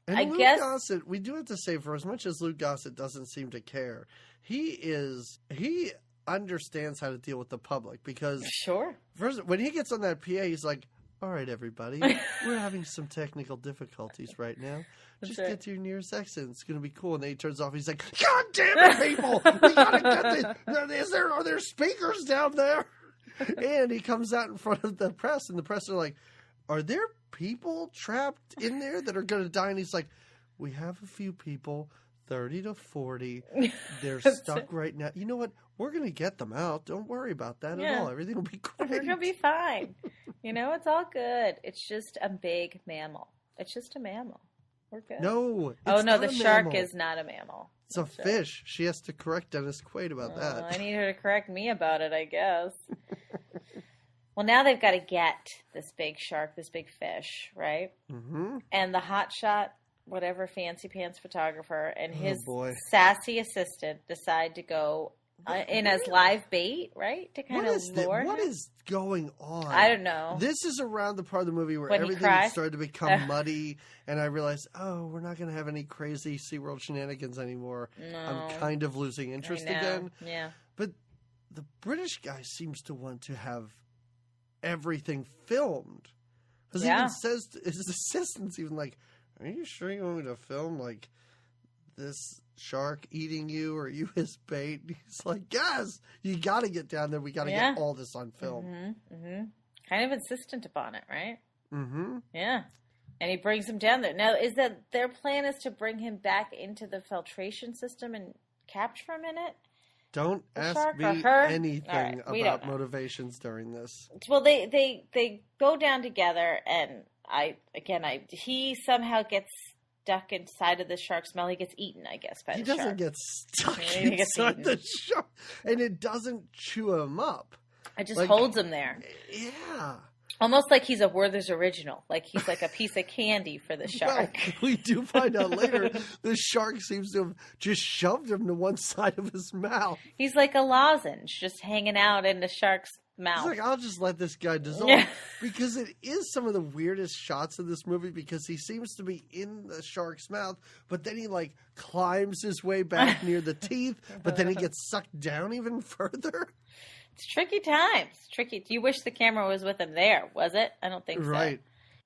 Speaker 1: And
Speaker 2: I
Speaker 1: Luke
Speaker 2: guess-
Speaker 1: Gossett, we do have to say, for as much as Luke Gossett doesn't seem to care, he understands how to deal with the public, because
Speaker 2: Sure.
Speaker 1: first, when he gets on that PA, he's like, all right, everybody, we're having some technical difficulties right now. Just
Speaker 2: right.
Speaker 1: get to your nearest exit. It's going to be cool. And then he turns off. He's like, God damn it, people! We got to get this. Are there speakers down there? And he comes out in front of the press, and the press are like, are there people trapped in there that are going to die? And he's like, we have a few people, 30 to 40. They're stuck right now. You know what? We're going to get them out. Don't worry about that at all. Everything will be great.
Speaker 2: We're going to be fine. It's all good. It's just a big mammal. It's just a mammal. We're good.
Speaker 1: No. It's
Speaker 2: Oh, no,
Speaker 1: not
Speaker 2: the
Speaker 1: a
Speaker 2: shark
Speaker 1: mammal.
Speaker 2: is not a mammal.
Speaker 1: It's a
Speaker 2: That's right.
Speaker 1: fish. She has to correct Dennis Quaid about that.
Speaker 2: I need her to correct me about it, I guess. Well, now they've got to get this big shark, this big fish, right?
Speaker 1: Mm-hmm.
Speaker 2: And the hotshot, whatever fancy pants photographer, and his
Speaker 1: boy.
Speaker 2: sassy assistant decide to go in as live bait, right? To kind of lure
Speaker 1: What
Speaker 2: him.
Speaker 1: is going on?
Speaker 2: I don't know.
Speaker 1: This is around the part of the movie where
Speaker 2: When he
Speaker 1: everything
Speaker 2: cries?
Speaker 1: started to become muddy, and I realized, oh, we're not going to have any crazy SeaWorld shenanigans anymore.
Speaker 2: No.
Speaker 1: I'm kind of losing interest
Speaker 2: I know.
Speaker 1: again.
Speaker 2: Yeah.
Speaker 1: But the British guy seems to want to have everything filmed. Because he
Speaker 2: Yeah.
Speaker 1: even says to his assistant's even like, are you sure you want me to film like this shark eating you, or you his bait? He's like, yes, you got to get down there. We got to
Speaker 2: Yeah.
Speaker 1: get all this on film.
Speaker 2: Mm-hmm. Kind of insistent upon it, right?
Speaker 1: Mm-hmm.
Speaker 2: Yeah. And he brings him down there. Now, is that their plan is to bring him back into the filtration system and capture him in it?
Speaker 1: Don't
Speaker 2: The
Speaker 1: ask
Speaker 2: shark
Speaker 1: me
Speaker 2: or her?
Speaker 1: anything
Speaker 2: All right, we
Speaker 1: about
Speaker 2: don't know.
Speaker 1: motivations during this.
Speaker 2: Well, they go down together, and he somehow gets stuck inside of the shark smell. He gets eaten, I guess, by
Speaker 1: He
Speaker 2: the
Speaker 1: doesn't
Speaker 2: shark.
Speaker 1: get stuck
Speaker 2: Yeah, he gets
Speaker 1: inside
Speaker 2: eaten.
Speaker 1: the shark, and it doesn't chew him up.
Speaker 2: It just
Speaker 1: like-
Speaker 2: holds him there.
Speaker 1: Yeah.
Speaker 2: Almost like he's a Werther's original. Like he's like a piece of candy for the shark.
Speaker 1: Well, we do find out later the shark seems to have just shoved him to one side of his mouth.
Speaker 2: He's like a lozenge just hanging out in the shark's
Speaker 1: He's
Speaker 2: mouth.
Speaker 1: like, I'll just let this guy dissolve.
Speaker 2: Yeah.
Speaker 1: Because it is some of the weirdest shots of this movie, because he seems to be in the shark's mouth, but then he like climbs his way back near the teeth, but then he gets sucked down even further.
Speaker 2: It's tricky times. Tricky. Do you wish the camera was with him there? Was it? I don't think so.
Speaker 1: Right.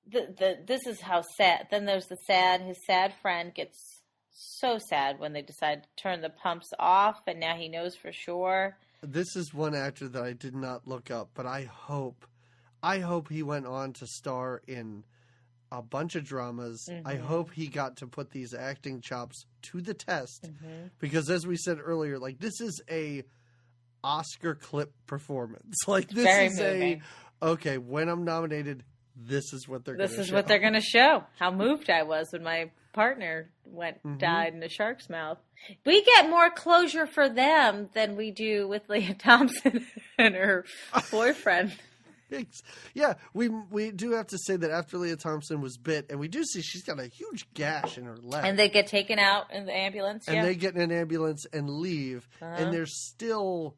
Speaker 2: This is how sad. Then there's his sad friend gets so sad when they decide to turn the pumps off, and now he knows for sure.
Speaker 1: This is one actor that I did not look up, but I hope he went on to star in a bunch of dramas. I hope he got to put these acting chops to the test, because as we said earlier, like, this is a Oscar clip performance. Like, this
Speaker 2: Very
Speaker 1: is
Speaker 2: moving.
Speaker 1: okay, when I'm nominated, this is what they're going to show.
Speaker 2: This is what they're going to show. How moved I was when my partner
Speaker 1: Mm-hmm.
Speaker 2: died in a shark's mouth. We get more closure for them than we do with Leah Thompson and her boyfriend.
Speaker 1: Yeah, we do have to say that after Leah Thompson was bit, and we do see she's got a huge gash in her leg.
Speaker 2: And they get taken out in the ambulance.
Speaker 1: And
Speaker 2: yeah.
Speaker 1: they get in an ambulance and leave,
Speaker 2: Uh-huh.
Speaker 1: and there's still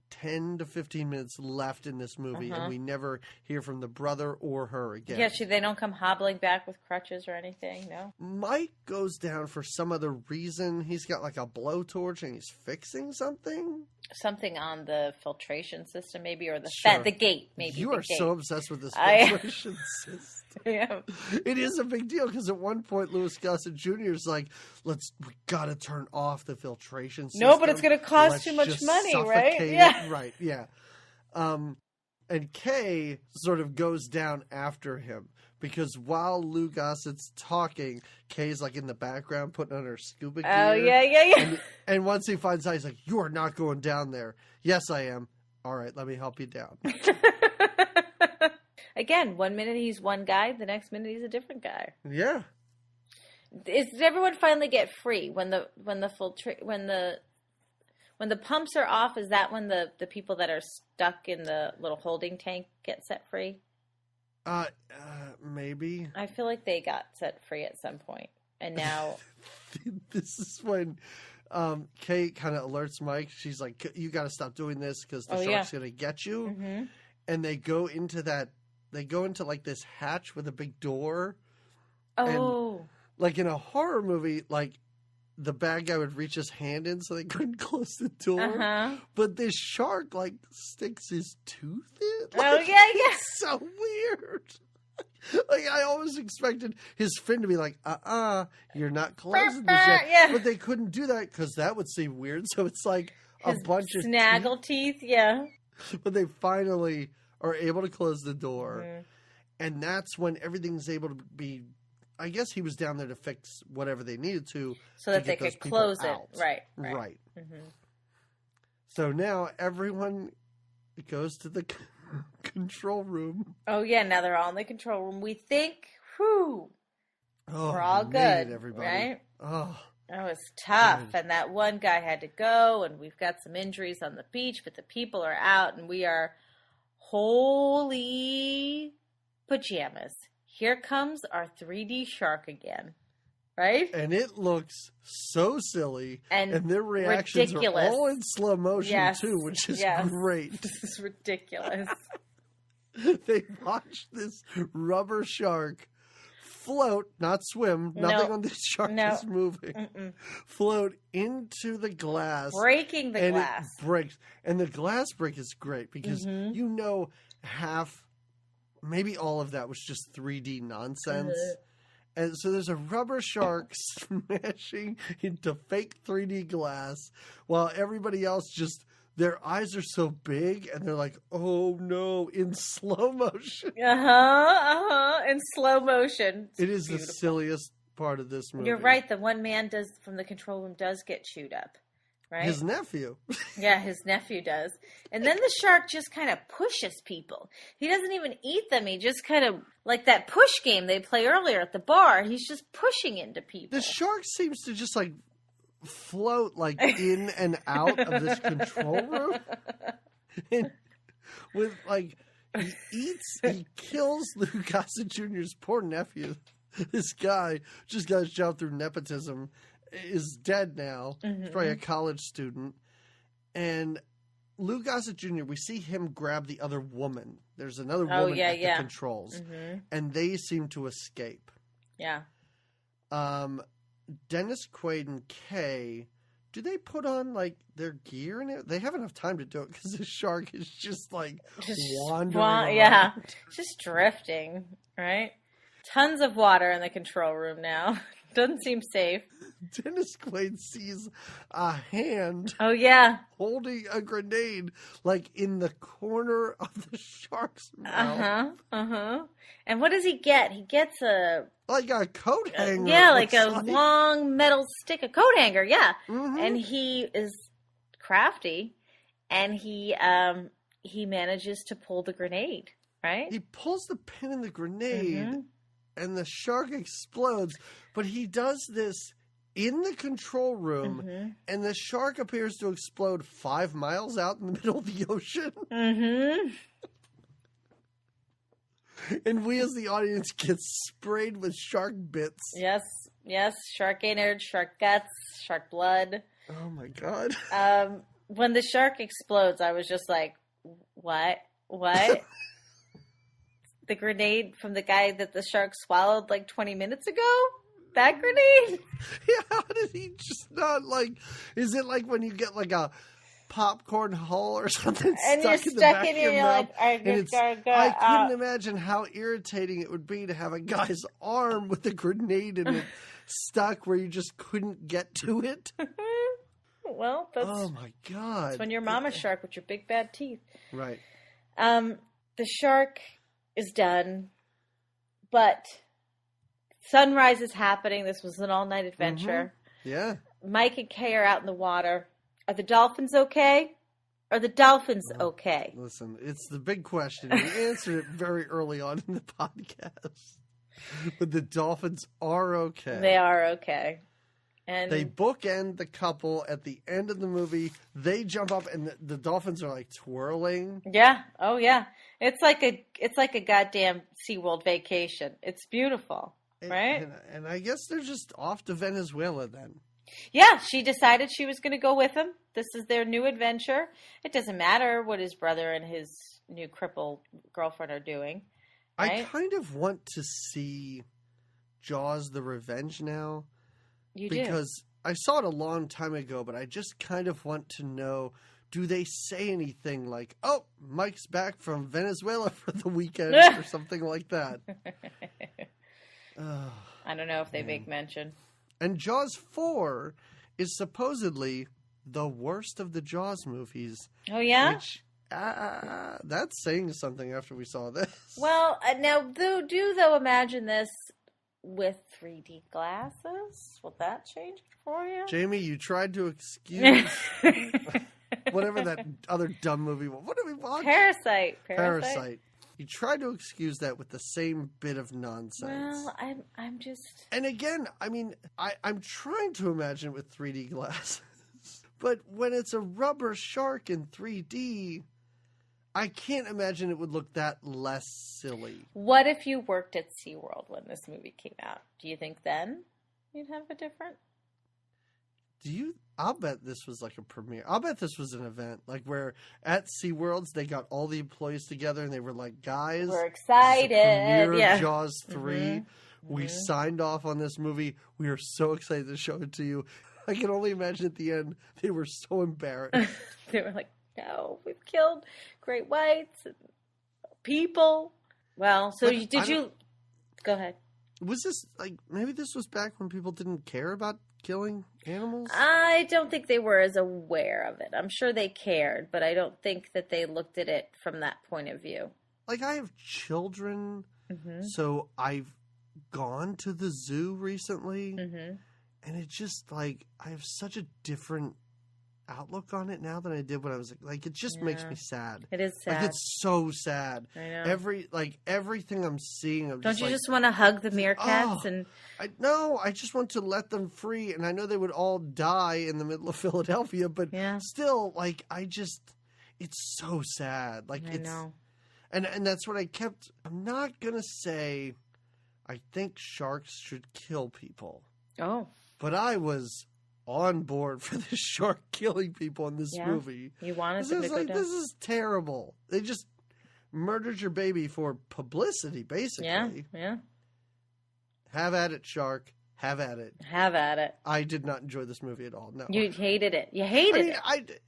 Speaker 1: 10 to 15 minutes left in this movie,
Speaker 2: Uh-huh.
Speaker 1: and we never hear from the brother or her again.
Speaker 2: Yeah, they don't come hobbling back with crutches or anything, no?
Speaker 1: Mike goes down for some other reason. He's got like a blowtorch and he's fixing something.
Speaker 2: Something on the filtration system, maybe, or the
Speaker 1: Sure.
Speaker 2: the gate, maybe.
Speaker 1: You
Speaker 2: the
Speaker 1: are
Speaker 2: gate.
Speaker 1: so obsessed with this
Speaker 2: I-
Speaker 1: filtration system.
Speaker 2: Yeah.
Speaker 1: It is a big deal, because at one point Louis Gossett Jr. is like, we gotta turn off the filtration system.
Speaker 2: No, but it's gonna cost
Speaker 1: Let's
Speaker 2: too much
Speaker 1: just
Speaker 2: money, right?
Speaker 1: suffocate it."
Speaker 2: Yeah.
Speaker 1: Right, yeah. And Kay sort of goes down after him, because while Lou Gossett's talking, Kay's like in the background putting on her scuba gear.
Speaker 2: Oh, yeah.
Speaker 1: And once he finds out, he's like, you are not going down there. Yes, I am. All right, let me help you down.
Speaker 2: Again, 1 minute he's one guy, the next minute he's a different guy.
Speaker 1: Yeah.
Speaker 2: Did everyone finally get free when the pumps are off? Is that when the people that are stuck in the little holding tank get set free?
Speaker 1: Maybe.
Speaker 2: I feel like they got set free at some point, and now
Speaker 1: This is when Kate kind of alerts Mike. She's like, "You got to stop doing this because the shark's gonna get you."
Speaker 2: Mm-hmm.
Speaker 1: And they go into like this hatch with a big door.
Speaker 2: Oh,
Speaker 1: And, like in a horror movie, like the bad guy would reach his hand in so they couldn't close the door. But this shark like sticks his tooth in. Like, it's so weird. Like I always expected his fin to be like, you're not closing this yet.
Speaker 2: Yeah.
Speaker 1: But they couldn't do that because that would seem weird. So it's like
Speaker 2: his
Speaker 1: a bunch of
Speaker 2: snaggle teeth. Yeah.
Speaker 1: But they finally are able to close the door.
Speaker 2: Mm-hmm.
Speaker 1: And that's when everything's able to be, I guess he was down there to fix whatever they needed to.
Speaker 2: So that they could close it. Right.
Speaker 1: Mm-hmm. So now everyone goes to the control room.
Speaker 2: Oh, yeah. Now they're all in the control room. We think, we're all good.
Speaker 1: Everybody.
Speaker 2: Right?
Speaker 1: Oh.
Speaker 2: It was tough. And that one guy had to go. And we've got some injuries on the beach. But the people are out. And we are holy pajamas. Here comes our 3D shark again. Right?
Speaker 1: And it looks so silly.
Speaker 2: And
Speaker 1: their reactions
Speaker 2: ridiculous.
Speaker 1: Are all in slow motion, too, which is great.
Speaker 2: This is ridiculous.
Speaker 1: They watch this rubber shark float, not swim. Nothing on this shark is moving. Float into the glass.
Speaker 2: Breaking the glass.
Speaker 1: It breaks. And the glass break is great because you know maybe all of that was just 3D nonsense. And so there's a rubber shark smashing into fake 3D glass while everybody else just, their eyes are so big and they're like, oh no, in slow motion.
Speaker 2: In slow motion.
Speaker 1: It is beautiful. The silliest part of this movie.
Speaker 2: You're right. The one man from the control room does get chewed up. Right?
Speaker 1: His nephew.
Speaker 2: Yeah, his nephew does. And then the shark just kind of pushes people. He doesn't even eat them. He just kind of, like that push game they play earlier at the bar, he's just pushing into people.
Speaker 1: The shark seems to just like float like in and out of this control room. And with like, he kills Lou Gossett Jr.'s poor nephew. This guy just got his job through nepotism. Is dead now. He's probably a college student. And Lou Gossett Jr., we see him grab the other woman. There's another woman at the controls. And they seem to escape.
Speaker 2: Yeah.
Speaker 1: Dennis Quaid and Kay, do they put on like their gear in it? They have enough time to do it because the shark is just like wandering around.
Speaker 2: Yeah. Just drifting, right? Tons of water in the control room now. Doesn't seem safe.
Speaker 1: Dennis Quaid sees a hand.
Speaker 2: Oh, yeah.
Speaker 1: Holding a grenade, like in the corner of the shark's mouth.
Speaker 2: And what does he get? He gets
Speaker 1: like a coat hanger.
Speaker 2: Yeah, like a long metal stick, a coat hanger. Yeah. And he is crafty, and he manages to pull the grenade. Right?
Speaker 1: He pulls the pin in the grenade. And the shark explodes, but he does this in the control room, and the shark appears to explode 5 miles out in the middle of the ocean. And we as the audience get sprayed with shark bits.
Speaker 2: Yes, shark innards, shark guts, shark blood.
Speaker 1: Oh my God.
Speaker 2: When the shark explodes, I was just like, what? The grenade from the guy that the shark swallowed like 20 minutes ago? That grenade?
Speaker 1: Yeah, how did he just not like... Is it like when you get like a popcorn hull or something
Speaker 2: and
Speaker 1: stuck
Speaker 2: you're
Speaker 1: in the back of your mouth?
Speaker 2: I
Speaker 1: couldn't imagine how irritating it would be to have a guy's arm with a grenade in it stuck where you just couldn't get to it.
Speaker 2: Well, that's...
Speaker 1: Oh my God.
Speaker 2: That's when you're mama's shark with your big bad teeth.
Speaker 1: Right.
Speaker 2: The shark is done, but sunrise is happening. This was an all-night adventure.
Speaker 1: Yeah.
Speaker 2: Mike and Kay are out in the water. Are the dolphins okay? Are the dolphins okay?
Speaker 1: Listen, it's the big question. We answered it very early on in the podcast. But the dolphins are okay.
Speaker 2: They are okay. And
Speaker 1: they bookend the couple at the end of the movie. They jump up and the dolphins are like twirling.
Speaker 2: Yeah. Oh yeah. It's like a goddamn SeaWorld vacation. It's beautiful, right?
Speaker 1: And I guess they're just off to Venezuela then.
Speaker 2: Yeah, she decided she was going to go with him. This is their new adventure. It doesn't matter what his brother and his new cripple girlfriend are doing. Right?
Speaker 1: I kind of want to see Jaws: The Revenge now.
Speaker 2: You
Speaker 1: because I saw it a long time ago, but I just kind of want to know, do they say anything like, oh, Mike's back from Venezuela for the weekend or something like that?
Speaker 2: I don't know if they make mention.
Speaker 1: And Jaws 4 is supposedly the worst of the Jaws movies.
Speaker 2: Oh, yeah?
Speaker 1: Which, that's saying something after we saw this.
Speaker 2: Well, now, though imagine this with 3D glasses? Will that change it for you?
Speaker 1: Jamie, you tried to excuse whatever that other dumb movie was. What did we watch?
Speaker 2: Parasite.
Speaker 1: You tried to excuse that with the same bit of nonsense.
Speaker 2: Well, I'm just...
Speaker 1: And again, I mean, I'm trying to imagine it with 3D glasses. But when it's a rubber shark in 3D, I can't imagine it would look that less silly.
Speaker 2: What if you worked at SeaWorld when this movie came out? Do you think then you'd have a different...
Speaker 1: I'll bet this was like a premiere. I'll bet this was an event, like where at SeaWorlds they got all the employees together and they were like, guys,
Speaker 2: we're excited.
Speaker 1: Premiere of Jaws 3.
Speaker 2: Mm-hmm.
Speaker 1: We signed off on this movie. We are so excited to show it to you. I can only imagine at the end they were so embarrassed.
Speaker 2: They were like, no, we've killed great whites and people. Well, so did you... Go ahead.
Speaker 1: Was this, like, maybe this was back when people didn't care about killing animals?
Speaker 2: I don't think they were as aware of it. I'm sure they cared, but I don't think that they looked at it from that point of view.
Speaker 1: Like, I have children, so I've gone to the zoo recently, and it's just, like, I have such a different outlook on it now than I did when I was like it just makes me sad.
Speaker 2: It is sad.
Speaker 1: Like, it's so sad.
Speaker 2: I know.
Speaker 1: Everything I'm seeing,
Speaker 2: don't you just want to hug the meerkats?
Speaker 1: I just want to let them free, and I know they would all die in the middle of Philadelphia, but still, like, it's so sad. Like,
Speaker 2: I know.
Speaker 1: And that's what I'm not gonna say I think sharks should kill people.
Speaker 2: Oh.
Speaker 1: But I was on board for this shark killing people in this movie.
Speaker 2: You wanted to go down.
Speaker 1: This is terrible. They just murdered your baby for publicity, basically.
Speaker 2: Yeah.
Speaker 1: Have at it, shark. Have at it.
Speaker 2: Have at it.
Speaker 1: I did not enjoy this movie at all. No.
Speaker 2: You hated it. You hated it.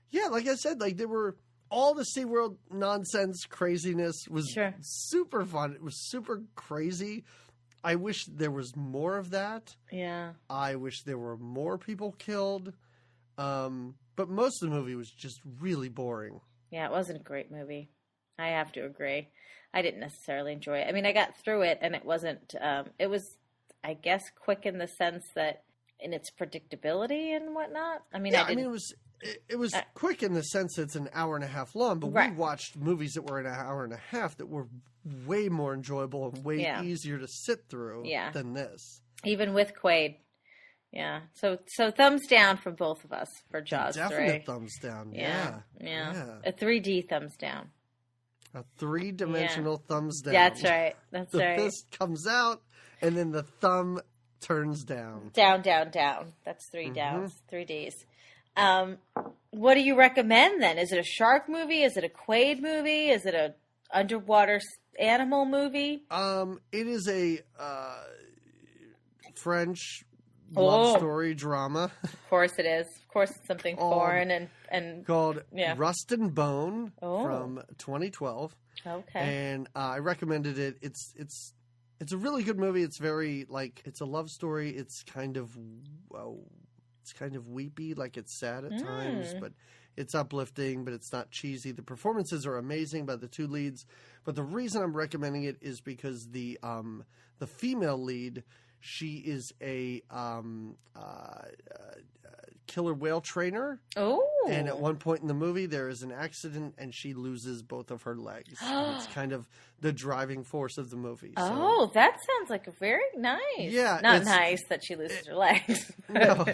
Speaker 1: Yeah, like I said, like there were all the SeaWorld nonsense craziness was super fun. It was super crazy. I wish there was more of that.
Speaker 2: Yeah.
Speaker 1: I wish there were more people killed. But most of the movie was just really boring.
Speaker 2: Yeah, it wasn't a great movie. I have to agree. I didn't necessarily enjoy it. I mean, I got through it and it wasn't, it was, I guess, quick in the sense that in its predictability and whatnot. I mean,
Speaker 1: it was quick in the sense that it's an hour and a half long, but we watched movies that were an hour and a half that were way more enjoyable and way easier to sit through than this.
Speaker 2: Even with Quaid. Yeah. So thumbs down from both of us for Jaws 3.
Speaker 1: Definite thumbs down. Yeah.
Speaker 2: A 3D thumbs down.
Speaker 1: A 3-dimensional thumbs down.
Speaker 2: That's right. That's
Speaker 1: the
Speaker 2: right.
Speaker 1: The fist comes out and then the thumb turns down.
Speaker 2: Down. That's 3 downs. 3 Ds. What do you recommend then? Is it a shark movie? Is it a Quaid movie? Is it a underwater animal movie?
Speaker 1: It is a French love story drama.
Speaker 2: Of course it is. Of course it's something foreign and
Speaker 1: called Rust and Bone from 2012.
Speaker 2: Okay.
Speaker 1: And I recommended it. It's a really good movie. It's very it's a love story. It's kind of weepy, like it's sad at times, but it's uplifting, but it's not cheesy. The performances are amazing by the two leads, but the reason I'm recommending it is because the female lead, she is a killer whale trainer.
Speaker 2: Oh.
Speaker 1: And at one point in the movie, there is an accident and she loses both of her legs. And it's kind of the driving force of the movie.
Speaker 2: Oh, that sounds like a very nice.
Speaker 1: Yeah.
Speaker 2: Not nice that she loses her legs.
Speaker 1: No.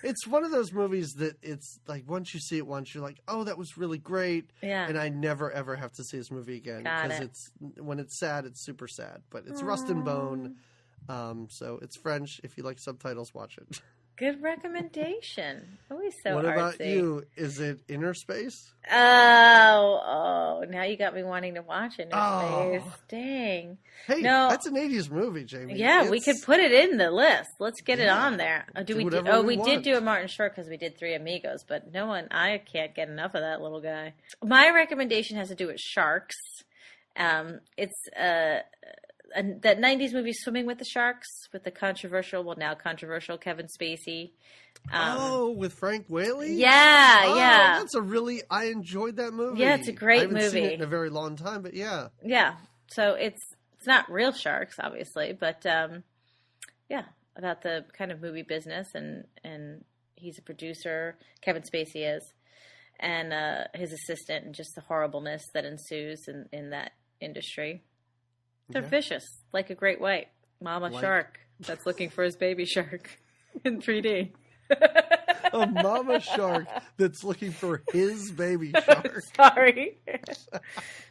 Speaker 1: It's one of those movies that it's like once you see it once, you're like, oh, that was really great.
Speaker 2: Yeah.
Speaker 1: And I never, ever have to see this movie again. Because when it's sad, it's super sad. But it's Rust and Bone. So it's French. If you like subtitles, watch it.
Speaker 2: Good recommendation. Always so
Speaker 1: What
Speaker 2: artsy.
Speaker 1: about you? Is it Inner Space?
Speaker 2: Oh, now you got me wanting to watch Inner Space. Dang.
Speaker 1: Hey,
Speaker 2: No.
Speaker 1: that's an 80s movie, Jamie.
Speaker 2: Yeah, we could put it in the list. Let's get it on there.
Speaker 1: Do
Speaker 2: we
Speaker 1: whatever we
Speaker 2: did
Speaker 1: want.
Speaker 2: do a Martin Short because we did Three Amigos, but I can't get enough of that little guy. My recommendation has to do with sharks. It's that 90s movie Swimming with the Sharks with the now controversial Kevin Spacey.
Speaker 1: With Frank Whaley?
Speaker 2: Yeah.
Speaker 1: I enjoyed that movie.
Speaker 2: Yeah, it's a great
Speaker 1: I haven't
Speaker 2: movie.
Speaker 1: seen it in a very long time, but yeah.
Speaker 2: Yeah. So it's not real sharks, obviously, but about the kind of movie business, and he's a producer, Kevin Spacey is, and his assistant, and just the horribleness that ensues in that industry. They're vicious, like a great white mama shark that's looking for his baby shark in 3D.
Speaker 1: A mama shark that's looking for his baby shark.
Speaker 2: Sorry.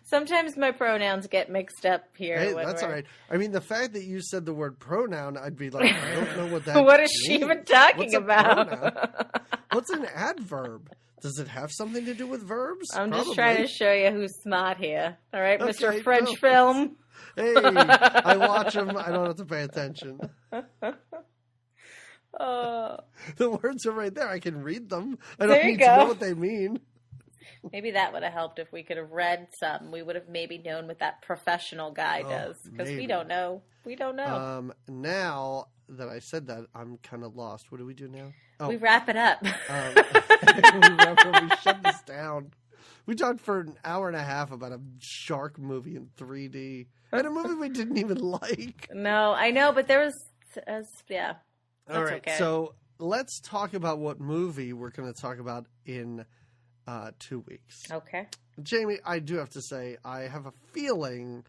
Speaker 2: Sometimes my pronouns get mixed up here.
Speaker 1: Hey, that's all right. I mean, the fact that you said the word pronoun, I'd be like, I don't know what that
Speaker 2: What is she
Speaker 1: means.
Speaker 2: even talking
Speaker 1: What's a
Speaker 2: about?
Speaker 1: pronoun? What's an adverb? Does it have something to do with verbs?
Speaker 2: I'm just
Speaker 1: Probably.
Speaker 2: trying to show you who's smart here. All right,
Speaker 1: Okay,
Speaker 2: Mr. French
Speaker 1: no.
Speaker 2: film.
Speaker 1: Hey, I watch them. I don't have to pay attention. The words are right there. I can read them. I
Speaker 2: There
Speaker 1: don't
Speaker 2: you
Speaker 1: need to
Speaker 2: go.
Speaker 1: know what they mean.
Speaker 2: Maybe that would have helped if we could have read some. We would have maybe known what that professional guy does, because we
Speaker 1: maybe.
Speaker 2: don't know. We don't know.
Speaker 1: Now that I said that, I'm kind of lost. What do we do now? Oh,
Speaker 2: We wrap it up.
Speaker 1: we shut this down. We talked for an hour and a half about a shark movie in 3D and a movie we didn't even like.
Speaker 2: No, I know, but there was, yeah.
Speaker 1: All right,
Speaker 2: okay.
Speaker 1: so let's talk about what movie we're going to talk about in 2 weeks.
Speaker 2: Okay.
Speaker 1: Jamie, I do have to say, I have a feeling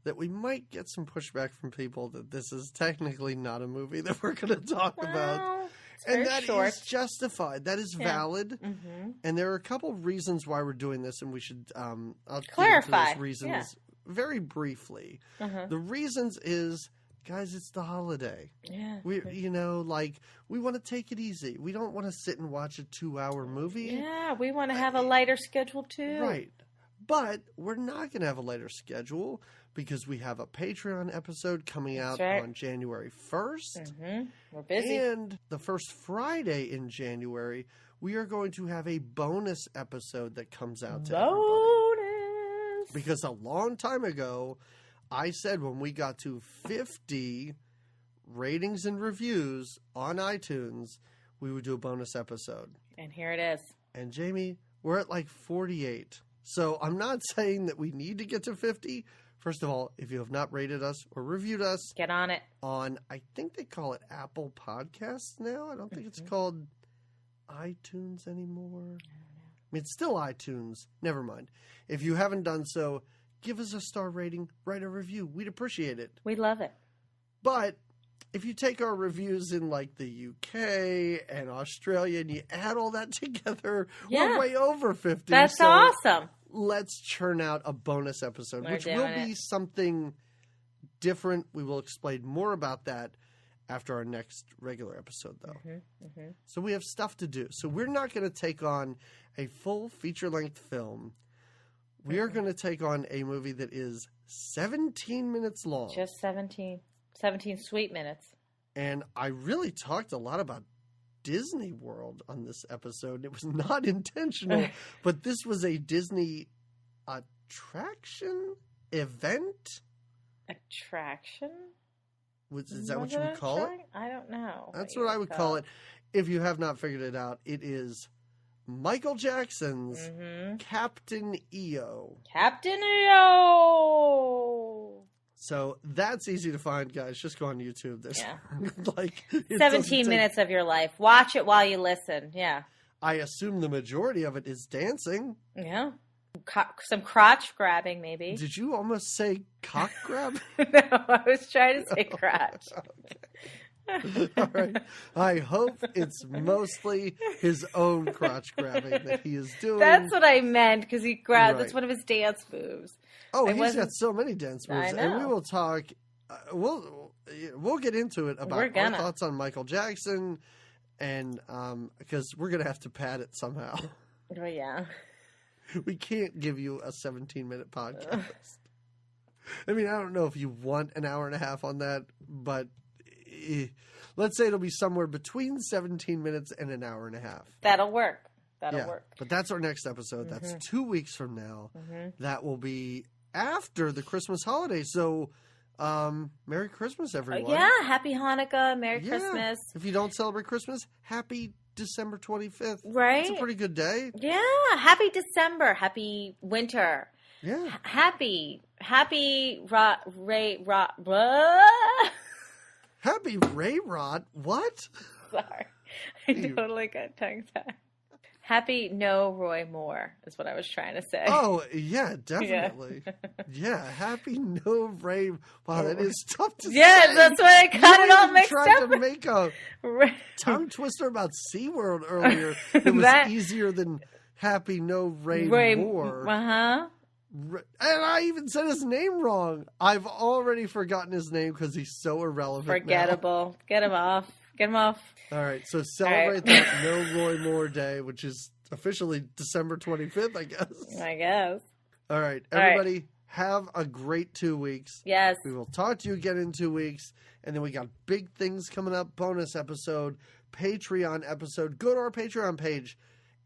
Speaker 1: that we might get some pushback from people that this is technically not a movie that we're going to talk about.
Speaker 2: Well, it's
Speaker 1: And
Speaker 2: very
Speaker 1: that
Speaker 2: short.
Speaker 1: is justified. That is valid.
Speaker 2: Mm-hmm.
Speaker 1: And there are a couple reasons why we're doing this, and we should I'll
Speaker 2: Clarify.
Speaker 1: get into those reasons
Speaker 2: Yeah.
Speaker 1: very briefly.
Speaker 2: Uh-huh.
Speaker 1: The reasons is, guys, it's the holiday.
Speaker 2: Yeah.
Speaker 1: We we want to take it easy. We don't want to sit and watch a 2-hour movie.
Speaker 2: Yeah, we want to have a lighter schedule too.
Speaker 1: Right. But we're not going to have a later schedule because we have a Patreon episode coming out
Speaker 2: right.
Speaker 1: on January 1st.
Speaker 2: Mm-hmm. We're busy.
Speaker 1: And the first Friday in January, we are going to have a bonus episode that comes out to everybody.
Speaker 2: Bonus.
Speaker 1: Because a long time ago, I said when we got to 50 ratings and reviews on iTunes, we would do a bonus episode.
Speaker 2: And here it is.
Speaker 1: And Jamie, we're at like 48. So I'm not saying that we need to get to 50. First of all, if you have not rated us or reviewed us
Speaker 2: Get on it.
Speaker 1: on, I think they call it Apple Podcasts now. I don't think it's called iTunes anymore. I mean, it's still iTunes. Never mind. If you haven't done so, give us a star rating, write a review. We'd appreciate it.
Speaker 2: We love it.
Speaker 1: But if you take our reviews in like the UK and Australia and you add all that together, we're way over 50.
Speaker 2: That's
Speaker 1: so
Speaker 2: awesome.
Speaker 1: let's churn out a bonus episode,
Speaker 2: We're
Speaker 1: which
Speaker 2: doing
Speaker 1: will be something different. We will explain more about that after our next regular episode, though. So we have stuff to do. So we're not going to take on a full feature-length film. We are going to take on a movie that is 17 minutes long.
Speaker 2: Just 17 sweet minutes.
Speaker 1: And I really talked a lot about Disney World on this episode. It was not intentional, but this was a Disney attraction event.
Speaker 2: Attraction?
Speaker 1: Is that what you would call it?
Speaker 2: I don't know.
Speaker 1: That's what I would call it. If you have not figured it out, it is Michael Jackson's Captain EO.
Speaker 2: Captain EO!
Speaker 1: So that's easy to find, guys. Just go on YouTube. There's like
Speaker 2: 17 minutes of your life. Watch it while you listen. Yeah.
Speaker 1: I assume the majority of it is dancing.
Speaker 2: Yeah. Some crotch grabbing, maybe.
Speaker 1: Did you almost say cock grab?
Speaker 2: No, I was trying to say crotch.
Speaker 1: All right. I hope it's mostly his own crotch grabbing that he is doing.
Speaker 2: That's what I meant, because he grabbed.
Speaker 1: Right.
Speaker 2: That's one of his dance moves.
Speaker 1: Oh, he's got so many dance moves,
Speaker 2: I know.
Speaker 1: and we will talk. We'll get into it about our thoughts on Michael Jackson And because we're going to have to pad it somehow.
Speaker 2: Oh, yeah.
Speaker 1: We can't give you a 17-minute podcast. I mean, I don't know if you want an hour and a half on that, but let's say it'll be somewhere between 17 minutes and an hour and a half.
Speaker 2: That'll work. That'll work.
Speaker 1: But that's our next episode. That's 2 weeks from now. That will be after the Christmas holiday. So, Merry Christmas, everyone.
Speaker 2: Yeah, Happy Hanukkah, Merry Christmas.
Speaker 1: If you don't celebrate Christmas, Happy December 25th.
Speaker 2: Right.
Speaker 1: It's a pretty good day.
Speaker 2: Yeah, Happy December, Happy Winter.
Speaker 1: Yeah.
Speaker 2: Happy Happy Ray
Speaker 1: Rot. What?
Speaker 2: Sorry. I totally got tongue-tied. Happy No Roy Moore is what I was trying to say.
Speaker 1: Oh, yeah, definitely. Yeah, Happy No Ray. Wow, that is tough to say.
Speaker 2: Yeah, that's why I got it all mixed
Speaker 1: tried
Speaker 2: up.
Speaker 1: to make a tongue twister about SeaWorld earlier. It was easier than Happy No Ray Moore.
Speaker 2: Uh-huh.
Speaker 1: And I even said his name wrong. I've already forgotten his name because he's so irrelevant.
Speaker 2: Forgettable.
Speaker 1: Now.
Speaker 2: Get him off. Get him off.
Speaker 1: All right, so celebrate that No Roy Moore Day, which is officially December 25th, I guess. All right, everybody, have a great 2 weeks.
Speaker 2: Yes.
Speaker 1: We will talk to you again in 2 weeks, and then we got big things coming up, bonus episode, Patreon episode. Go to our Patreon page.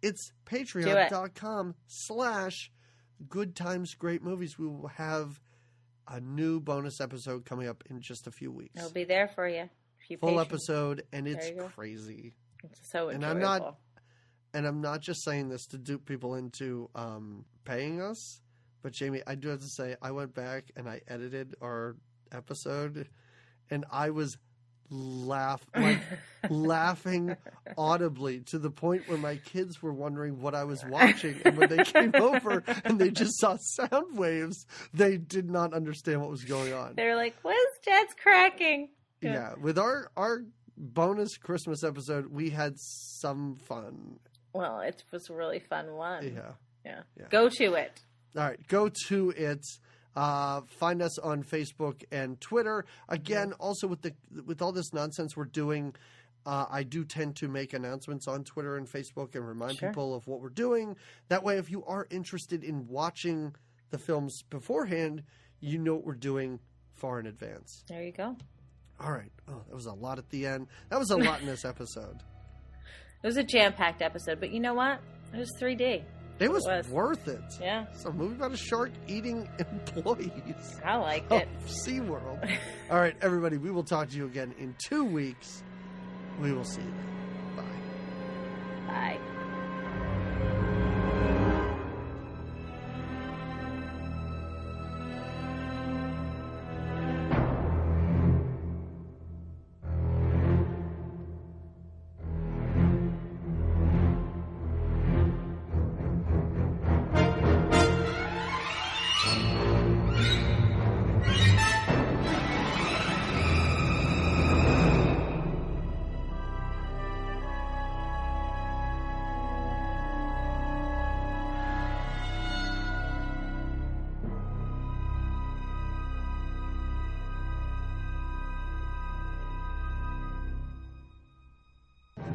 Speaker 1: It's patreon.com/goodtimesgreatmovies. We will have a new bonus episode coming up in just a few weeks.
Speaker 2: It'll be there for you.
Speaker 1: Full episode, and it's crazy.
Speaker 2: It's so enjoyable.
Speaker 1: And I'm not just saying this to dupe people into paying us, but Jamie, I do have to say, I went back and I edited our episode, and I was laughing audibly to the point where my kids were wondering what I was watching, and when they came over and they just saw sound waves, they did not understand what was going on.
Speaker 2: They were like, "What is Dad's cracking?"
Speaker 1: Yeah, with our bonus Christmas episode, we had some fun.
Speaker 2: Well, it was a really fun one.
Speaker 1: Yeah.
Speaker 2: Go to it.
Speaker 1: All right, go to it. Find us on Facebook and Twitter. Again, also with all this nonsense we're doing, I do tend to make announcements on Twitter and Facebook and remind people of what we're doing. That way, if you are interested in watching the films beforehand, you know what we're doing far in advance.
Speaker 2: There you go.
Speaker 1: All right. Oh, that was a lot at the end. That was a lot in this episode.
Speaker 2: It was a jam-packed episode, but you know what? It was 3D.
Speaker 1: It was worth it.
Speaker 2: Yeah.
Speaker 1: It's a movie about a shark eating employees.
Speaker 2: I liked it.
Speaker 1: SeaWorld. All right, everybody. We will talk to you again in 2 weeks. We will see you then. Bye.
Speaker 2: Bye.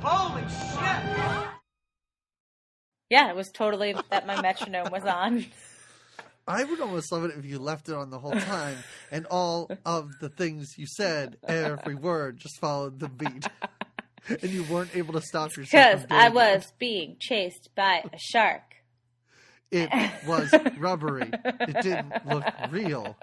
Speaker 3: Holy shit!
Speaker 2: Yeah, it was totally that my metronome was on.
Speaker 1: I would almost love it if you left it on the whole time and all of the things you said, every word, just followed the beat. And you weren't able to stop yourself.
Speaker 2: Because I was being chased by a shark.
Speaker 1: It was rubbery. It didn't look real.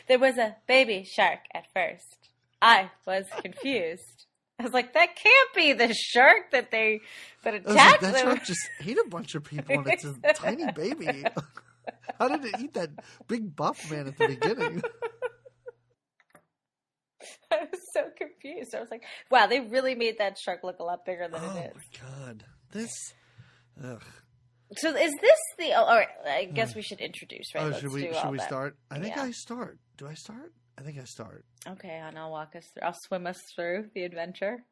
Speaker 2: There was a baby shark at first. I was confused. I was like, that can't be the shark that attacked them.
Speaker 1: That shark just ate a bunch of people and it's a tiny baby. How did it eat that big buff man at the beginning?
Speaker 2: I was so confused. I was like, wow, they really made that shark look a lot bigger than it is.
Speaker 1: Oh my god. Ugh.
Speaker 2: So is this the... all right, I guess we should introduce, right?
Speaker 1: Oh, should we start? I think I start. Do I start? I think I start.
Speaker 2: Okay, and I'll walk us through. I'll swim us through the adventure.